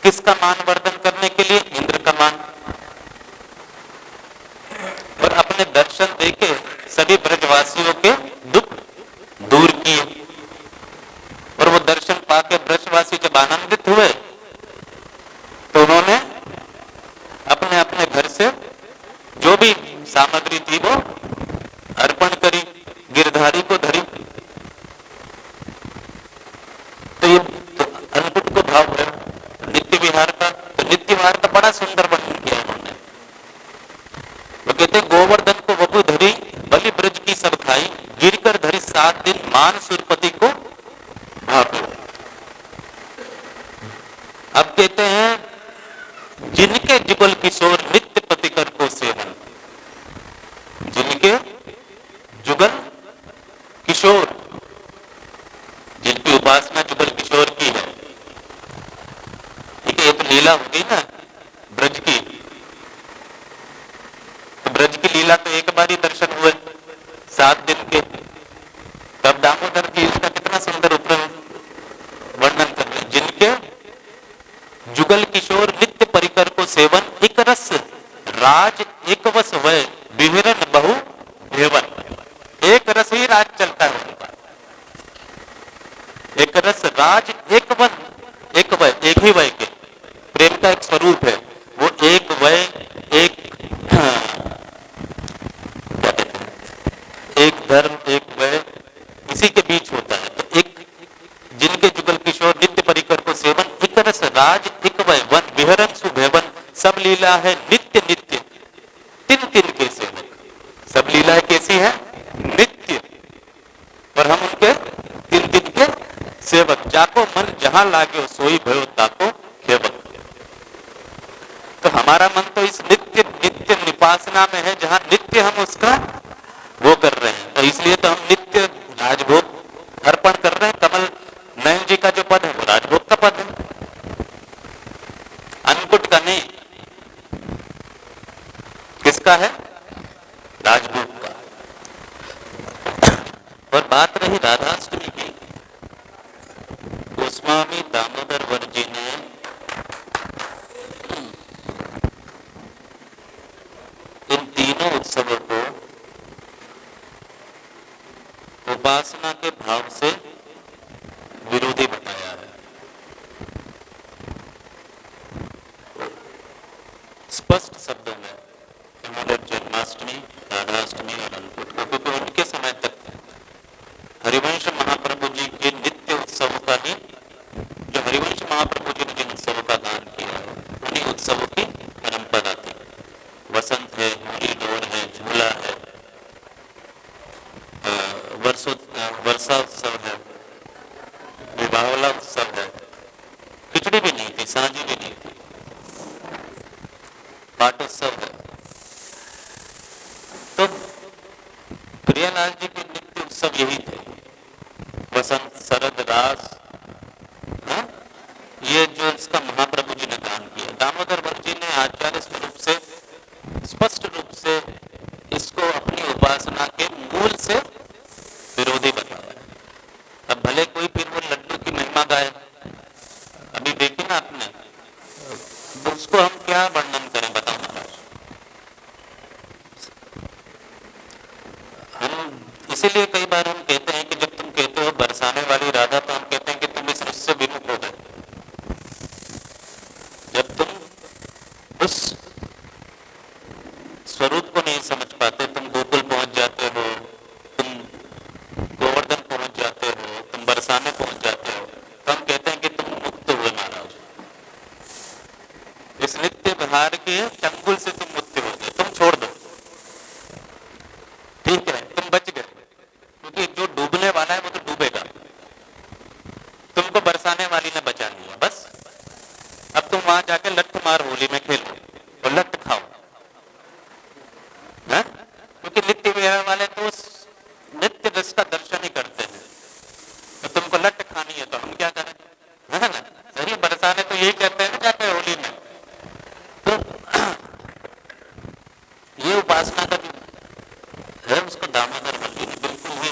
किसका मान वर्धन करने के लिए? इंद्र का मान। और अपने दर्शन देके सभी ब्रजवासियों के दुख दूर किए। और वो दर्शन पाके ब्रजवासी जब आनंदित हुए तो उन्होंने अपने अपने घर से जो भी सामग्री थी वो अर्पण करी, गिरधारी को धरी। तो ये तो अन्नकूट को भाव है नित्य विहार का। तो नित्य विहार का बड़ा सुंदर वर्णन किया उन्होंने। वो कहते गोवर्धन को वपु धरी, बलि ब्रज की सब खाई, गिरकर धरी 7 दिन मान सुरपति को भापो। अब कहते हैं जिनके जुगल किशोर नित्य पतिकर को सेवन। जिनके जुगल किशोर, जिनकी उपासना जुगल किशोर की है। ठीक है, ये तो लीला हो गई ना ब्रज की। तो ब्रज की लीला तो एक बार ही दर्शन हुए 7 दिन के। तब दामोदर जी इसका कितना सुंदर वर्णन कर रहे हैं। जिनके जुगल किशोर नित्य परिकर को सेवन, एक रस राज एक वस वय, विहरन बहु भेवन। एक रस ही राज चलता है उनका। एक रस राज एक वन, एक वय, एक ही वय के प्रेम का एक स्वरूप है वो। एक वय, एक क्या कहते हैं, एक धर्म, एक वय, इसी के बीच होता है। तो एक जिनके जुगल किशोर नित्य परिकर को सेवन, एक रस राज एक वय वन, विहरन सुभेवन। सब लीला है नित्य नित्य, तिन तिन के सेवक। सब लीलाएं कैसी है? नित्य। और हम उनके तिन तिन के सेवक। जाको मन जहां लागे सोई भयो ताको खेवक। तो हमारा मन तो इस नित्य नित्य निपासना में है, जहां नित्य हम उसका वो कर रहे हैं। तो इसलिए तो हम नित्य राजभोग अर्पण कर रहे हैं। कमल नयन जी का जो पद है वो राजभोग का पद है, अन्नकूट का नहीं। किसका है? राजभोग का। और बात रही राधाष्टमी की, स्वामी दामोदर वर जी ने इन तीनों उत्सवों को उपासना के भाव से विरोधी बताया है। स्पष्ट शब्दों में उन्होंने जन्माष्टमी, राधाष्टमी और अन्नकूट को, क्योंकि उनके समय तक हरिवंश महाप्रभु जी के नित्य उत्सवों का ही, जो हरिवंश महाप्रभु जी ने जिन उत्सवों का दान किया है उन्हीं उत्सवों की परंपरा थी। वसंत है, होली, लोहड़ है, झूला है, वर्षा उत्सव है, विवाहला उत्सव है, खिचड़ी भी नहीं थी, सांझी भी नहीं थी, पाठोत्सव है। तो प्रियालाल जी के नित्य उत्सव यही थे, वसंत, शरद, रास, हाँ? ये जो इसका महाप्रभु जी ने दान किया। दामोदर वर जी ने आचार्य स्वरूप से स्पष्ट रूप से इसको अपनी उपासना के मूल से विरोधी बताया। अब भले कोई फिर वो लड्डू की महिमा गाए, अभी देखी ना आपने, उसको हम क्या वर्णन करें, बताओ महाराज। हम इसीलिए कई बार हम कहते हैं कि जब तुम कहते हो बरसाने वाली राधा, तो हम कहते हैं कि तुम इस रस से विमुख हो गए। जब तुम उस स्वरूप को नहीं समझ पाते, तुम गोकुल पहुंच जाते हो, तुम गोवर्धन पहुंच जाते हो, तुम बरसाने पहुंच जाते हो, तो हम कहते हैं कि तुम मुक्त हुए महाराज। इस नित्य विहार के चंगुल से तुम मुक्त हो गए, तुम छोड़ दो, ठीक है, तुम बच गए, क्योंकि जो डूबने वाला है वो तो डूबेगा, तुमको बरसाने वाली ने बचा लिया। बस अब तुम वहां जाके लठ मार होली में खेलो और लठ खाओ, है? क्योंकि नित्य विहार वाले तो उस नित्य रस का दर्शन ही करते हैं। तो तुमको लठ खानी है तो हम क्या करें, है ना? सही, बरसाने तो यही कहते हैं ना जाके होली में। तो ये उपासना का जो है उसको दामोदर वर जी ने बिल्कुल ही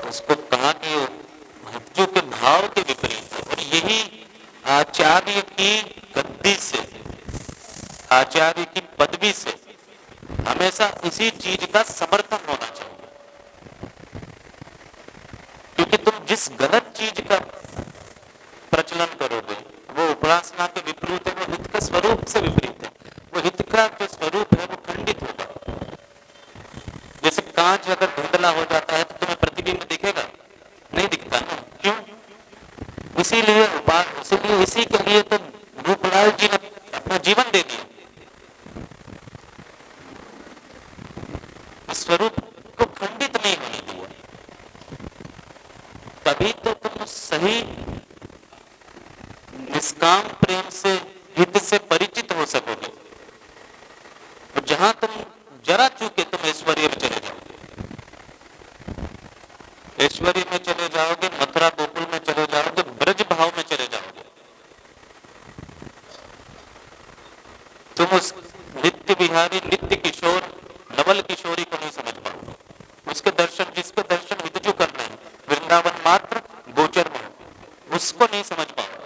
उसको कहा कि मृत्यु के भाव के विपरीत है। और यही आचार्य की गद्दी से, आचार्य की पदवी से हमेशा इसी चीज का समर्थन होना चाहिए। क्योंकि तुम जिस गलत चीज का प्रचलन करोगे वो उपासना के विपरीत है, वो हित के स्वरूप से विपरीत है। वो हित का जो स्वरूप है वो खंडित होगा। जैसे कांच अगर धुंधला हो जाता है तो तुम्हें प्रतिबिंब दिखेगा? नहीं दिखता ना। क्यों? इसीलिए इसी के लिए तो रूपलाल जी ने अपना जीवन दे दिया, स्वरूप को खंडित नहीं होने दिया। तभी तो तुम सही निष्काम प्रेम से, हित से परिचित हो सकोगे। और जहां तुम जरा चूके तुम ऐश्वर्य में चले जाओगे, ऐश्वर्य में चले जाओगे, मथुरा गोकुल में चले जाओगे, ब्रज भाव में चले जाओगे, तुम उस नित्य विहारी, नित्य किशोर, नवल किशोरी को नहीं समझ पाओगे। उसके दर्शन, जिसके दर्शन हितजू करने हैं, वृंदावन मात्र गोचर में, उसको नहीं समझ पाओगे।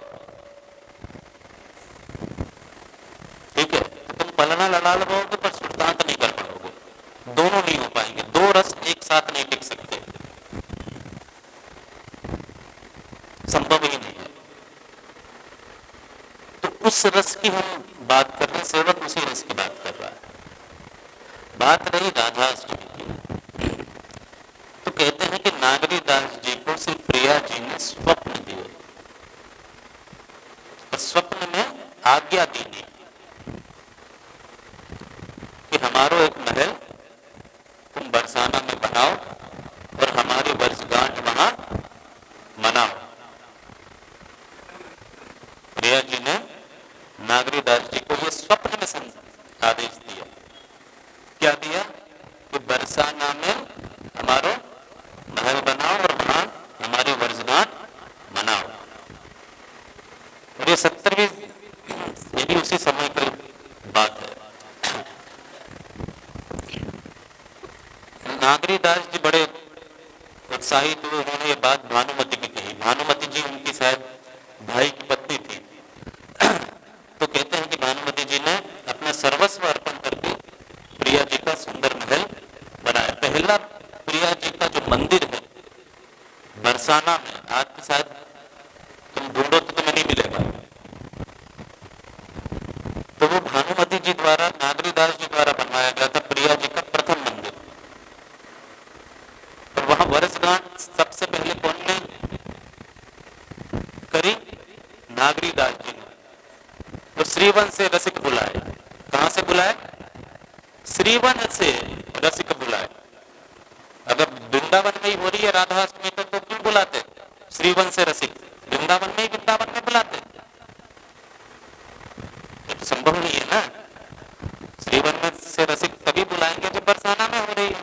ठीक है, तो तुम पलना लड़ा लगाओगे पर सुल्तान नहीं कर पाओगे, दोनों नहीं हो पाएंगे, दो रस एक साथ नहीं टिक सकते, संभव ही नहीं है। तो उस रस की हम बात कर रहे हैं, सेवक उसी रस की बात कर रहा है। बात रही राधाष्टमी की, तो कहते हैं कि नागरी दास जी को श्री प्रिया जी ने स्वप्न दिए, स्वप्न में आज्ञा दी कि हमारो एक महल तुम बरसाना में बनाओ और हमारी वर्षगांठ वहां मनाओ। प्रिया जी ने नागरी दास जी को यह स्वप्न में आदेश दिया। क्या दिया? कि बरसाना में हमारो महल बनाओ और वहां हमारी वर्षगांठ मनाओ। और ये 70वीं, ये भी उसी समय की बात है। नागरी दास जी बड़े उत्साहित हुए, उन्होंने ये बात भानुमति की भानुमति जी उनकी शायद भाई की पत्नी थी। तो कहते हैं कि भानुमति जी ने अपना सर्वस्व अर्पण करके प्रिया जी का सुंदर महल बनाया। पहला प्रिया जी का जो मंदिर है बरसाना में, आज तो शायद तुम ढूंढो तो तुम्हें नहीं मिलेगा, तो वो भानुमति जी द्वारा, नागरीदास जी द्वारा बनवाया गया था प्रिया जी का प्रथम मंदिर। और वहां वर्षगांठ सबसे पहले कौन ने करी? नागरीदास जी ने। तो श्रीवन से रसिक बुलाए। कहां से बुलाए? श्रीवन से रसिक बुलाए। अगर वृंदावन में ही हो रही है राधा अष्टमी तो क्यों बुलाते? श्रीवन से रसिक वृंदावन में ही वृंदावन में बुलाते, तो संभव नहीं है ना। श्रीवन में से रसिक तभी बुलाएंगे जब बरसाना में हो रही है।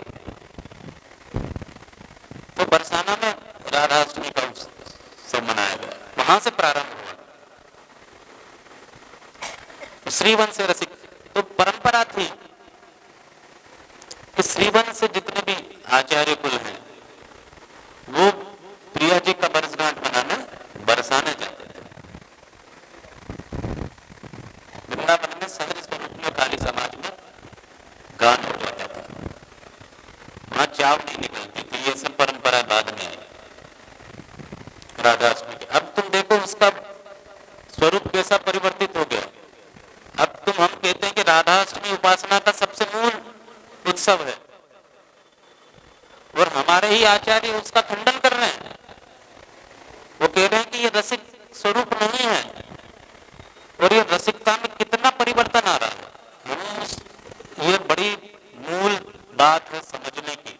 तो बरसाना में राधा अष्टमी का उत्सव मनाया गया, वहां से प्रारंभ हुआ। तो श्रीवन से रसिक, तो परंपरा थी कि श्रीवन से जितने भी आचार्य कुल हैं वो प्रिया जी का वर्षगांठ मनाने बरसाने जाते थे। वृंदावन में सहज स्वरूप में काली समाज में गान हो जाता था, वहां चाव नहीं निकलती थी। ये सब परंपरा बाद में आई राधा अष्टमी की। अब तुम देखो उसका स्वरूप कैसा परिवर्तित हो गया। अब हम कहते हैं कि राधा अष्टमी उपासना का सबसे मूल उत्सव है और हमारे ही आचार्य उसका खंडन कर रहे हैं। वो कह रहे हैं कि ये रसिक स्वरूप नहीं है और ये रसिकता में कितना परिवर्तन आ रहा है। ये बड़ी मूल बात है समझने की,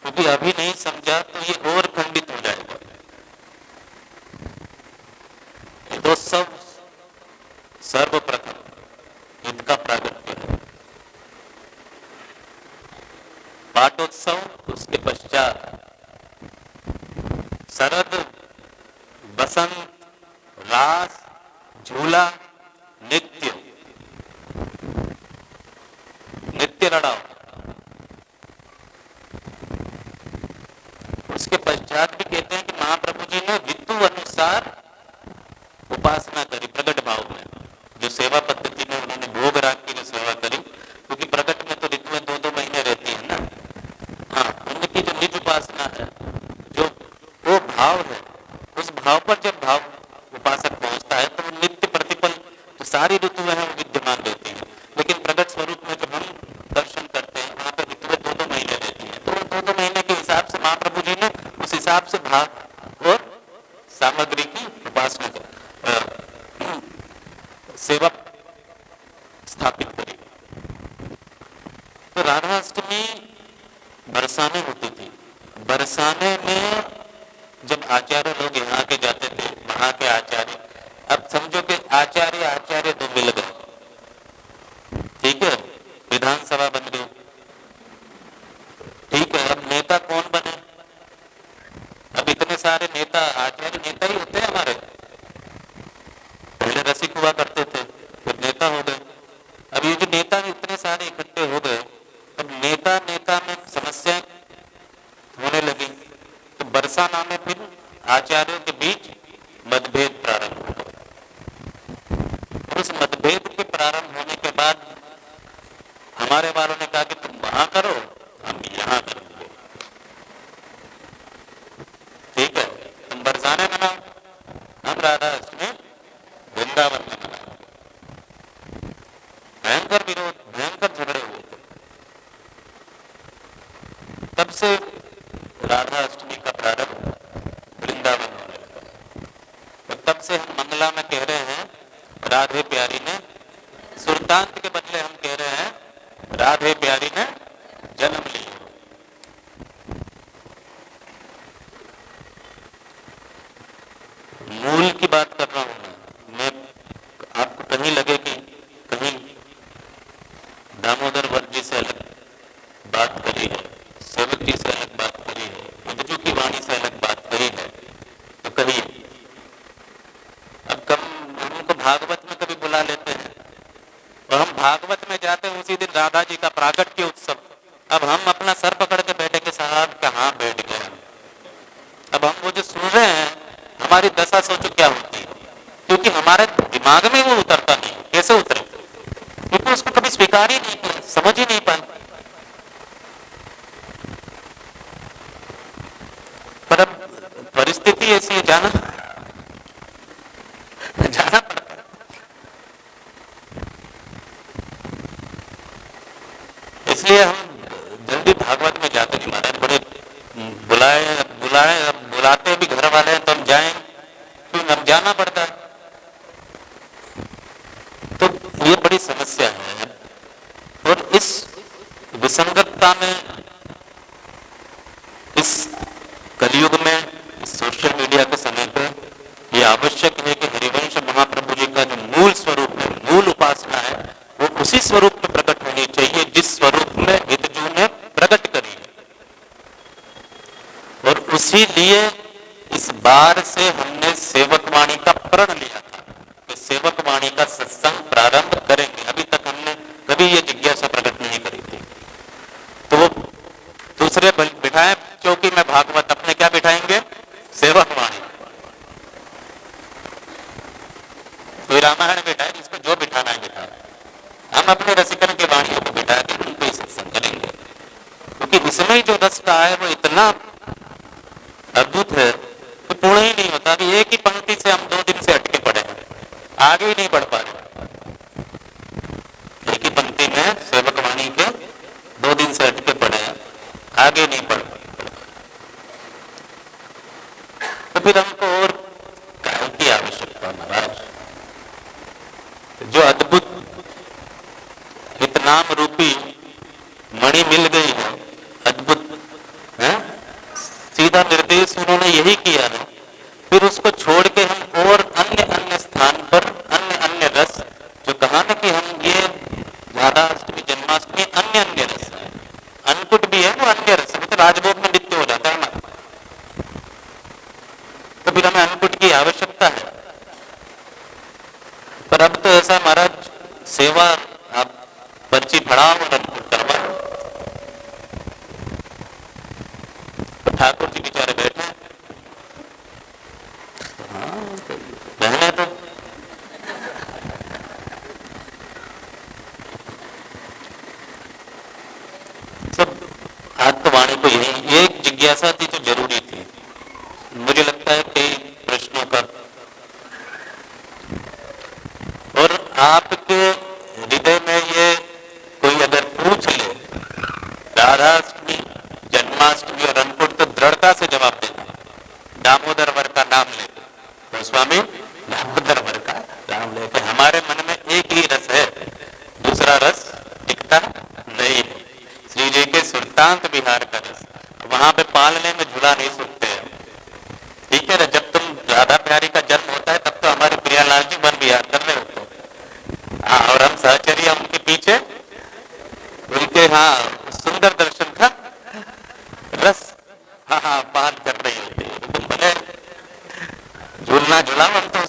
क्योंकि अभी नहीं समझा तो ये और खंडित हो जाएगा। ये तो सब सर्वप्रथम इनका प्रागट्य है। पाटोत्सव, उसके पश्चात शरद, बसंत, रास, झूला, नित्य, नित्य लड़ाओ। उसके पश्चात भी कहते हैं कि महाप्रभु जी ने ऋतु अनुसार उपासना करी प्रगट भाव में। जो सेवा पद्धति में उन्होंने भोग राग की जो सेवा करी, क्योंकि प्रगट में तो ऋतुएं 2-2 महीने रहती है ना। हाँ, उनकी जो निज उपासना है, जो वो भाव है, उस भाव पर जब भाव उपासक पहुंचता है तो वो नित्य प्रतिपल तो सारी ऋतुएं हैं वो विद्यमान रहती हैं। लेकिन प्रगट स्वरूप में जब हम दर्शन करते हैं वहां पर ऋतुएं 2-2 महीने रहती हैं, तो 2-2 महीने के हिसाब से महाप्रभु जी ने उस हिसाब से भाव और सामग्री की उपासना सेवा स्थापित करी। तो राधा अष्टमी बरसाने होती थी। बरसाने में जब आचार्य लोग यहाँ के जाते थे, वहां के आचार्य, अब समझो कि आचार्य दो मिल गए, ठीक है, विधानसभा बन गई, ठीक है। अब नेता कौन बने? अब इतने सारे नेता, आचार्य नेता ही होते हैं हमारे। पहले रसिक हुआ करते थे, फिर नेता हो गए। अब ये जो नेता इतने सारे इकट्ठे हो गए, अब नेता में समस्याएं होने लगी। तो बरसाना में फिर आचार्यों के बीच मतभेद प्रारंभ हुआ। और उस मतभेद के प्रारंभ होने के बाद हमारे वालों ने कहा कि तुम वहां करो, हम यहाँ करेंगे, ठीक है। तुम बरसाने मनाओ, हम राधा अष्टमी वृंदावन में मनाओ। भयंकर विरोध, भयंकर झगड़े हुए थे। तब से राधा अष्टमी का प्रारंभ वृंदावन होने लगा। तो तब से हम मंगला में कह रहे हैं राधे प्यारी ने, सुल्तान के बदले हम कह रहे हैं राधे प्यारी ने जन्म लिया। मूल की बात कर रहा हूं मैं। आपको कहीं लगे कि कहीं दामोदर वर्ग जी से अलग बात करी है, सेवक जी से अलग बात करी है, विद्यु की वाणी से अलग बात करी है, तो कहीं अब हम उनको भागवत में कभी बुला लेते हैं और हम भागवत में जाते हैं उसी दिन राधा जी का प्रागट्य उत्सव। अब हम अपना सर पकड़ के बैठे के साथ कहाँ बैठ गए। अब हम वो जो सुन रहे हैं दिमाग में वो उतरता नहीं, कैसे उतरे? क्योंकि उसको कभी स्वीकार ही नहीं किया, समझ ही नहीं पाए। पर अब परिस्थिति ऐसी है, जाना जाना पड़ता है। इसलिए हम जल्दी भागवत में जाते नहीं महाराज, बड़े बुलाए बुलाए, अब बुलाते भी घर वाले हैं तो हम जाएं क्यों, अब जाना पड़ता है। तो ये बड़ी समस्या है। और इस विसंगतता में, इस कलयुग में, इस सोशल मीडिया के समय पे ये आवश्यक है कि हरिवंश महाप्रभु जी का जो मूल स्वरूप है, मूल उपासना है, वो उसी स्वरूप में प्रकट होनी चाहिए जिस स्वरूप में हितजू ने प्रकट करी है। और उसी लिए इस बार से हमने सेवक वाणी का प्रण लिया था कि सेवक वाणी का सत्संग प्रारंभ करेंगे। अभी तक हमने कभी ये जिज्ञासा प्रकट नहीं करी थी। तो वो दूसरे बिठाए चौकी में भागवत, अपने क्या बिठाएंगे? सेवक वाणी। कोई रामायण बिठाए, जिसको जो बिठाना है बिठाए। हम अपने रसिकन के वाणियों को बिठा के उनको ही सत्संग करेंगे, क्योंकि इसमें जो रस का है वो इतना अद्भुत है कि पूर्ण ही नहीं होता। अभी एक ही पंक्ति से हम 2 दिन से अटके पड़े हैं, आगे ही नहीं बढ़ पा रहे। एक ही पंक्ति में सेवक वाणी के 2 दिन से अटके पड़े हैं, आगे नहीं बढ़ पा। तो फिर हमको और काय की आवश्यकता महाराज? जो अद्भुत हितनाम रूपी मणि मिल गई है, अद्भुत है, सीधा निर्देश उन्होंने यही किया है। फिर उसको छोड़ के हम और अन्य अन्य स्थान पर अन्य अन्य रस, जो कहा ना कि हम ये राधाष्टमी जन्माष्टमी अन्य अन्य रस है, अन्नकूट भी है वो अन्य रस है, तो राजभोग में नित्य हो जाता है ना। तो फिर हमें अन्नकूट की आवश्यकता है। पर अब तो ऐसा महाराज, सेवा आप पर्ची फड़ाओ और अन्नकूट करवाओ। तो ठाकुर जी बेचारे बैठे, बहने तो सब आत्मवाणी को यही एक जिज्ञासा थी जो जरूरी थी। मुझे लगता है कई प्रश्नों का, और आपके हृदय में ये कोई अगर पूछ ले राधाष्टमी जन्माष्टमी और अन्नकूट, तो दृढ़ता से जवाब देना दामोदर वर का नाम लेकर, तो स्वामी दामोदर वर का नाम लेकर। हमारे मन में एक ही रस है, दूसरा रस टिकता नहीं है। श्री जी के सुल्तान बिहार का रस, वहां पे पालने में झूला नहीं सूखते हैं। ठीक है ना, जब तुम राधा प्यारी का जन्म होता है तब तो हमारे प्रियालाल जी वन विहार कर रहे होते हैं, और हम सहचर्या उनके पीछे, उनके सुंदर दर्शन का रस पान कर रही होती है। तुम भले झूलना झूला, हम तो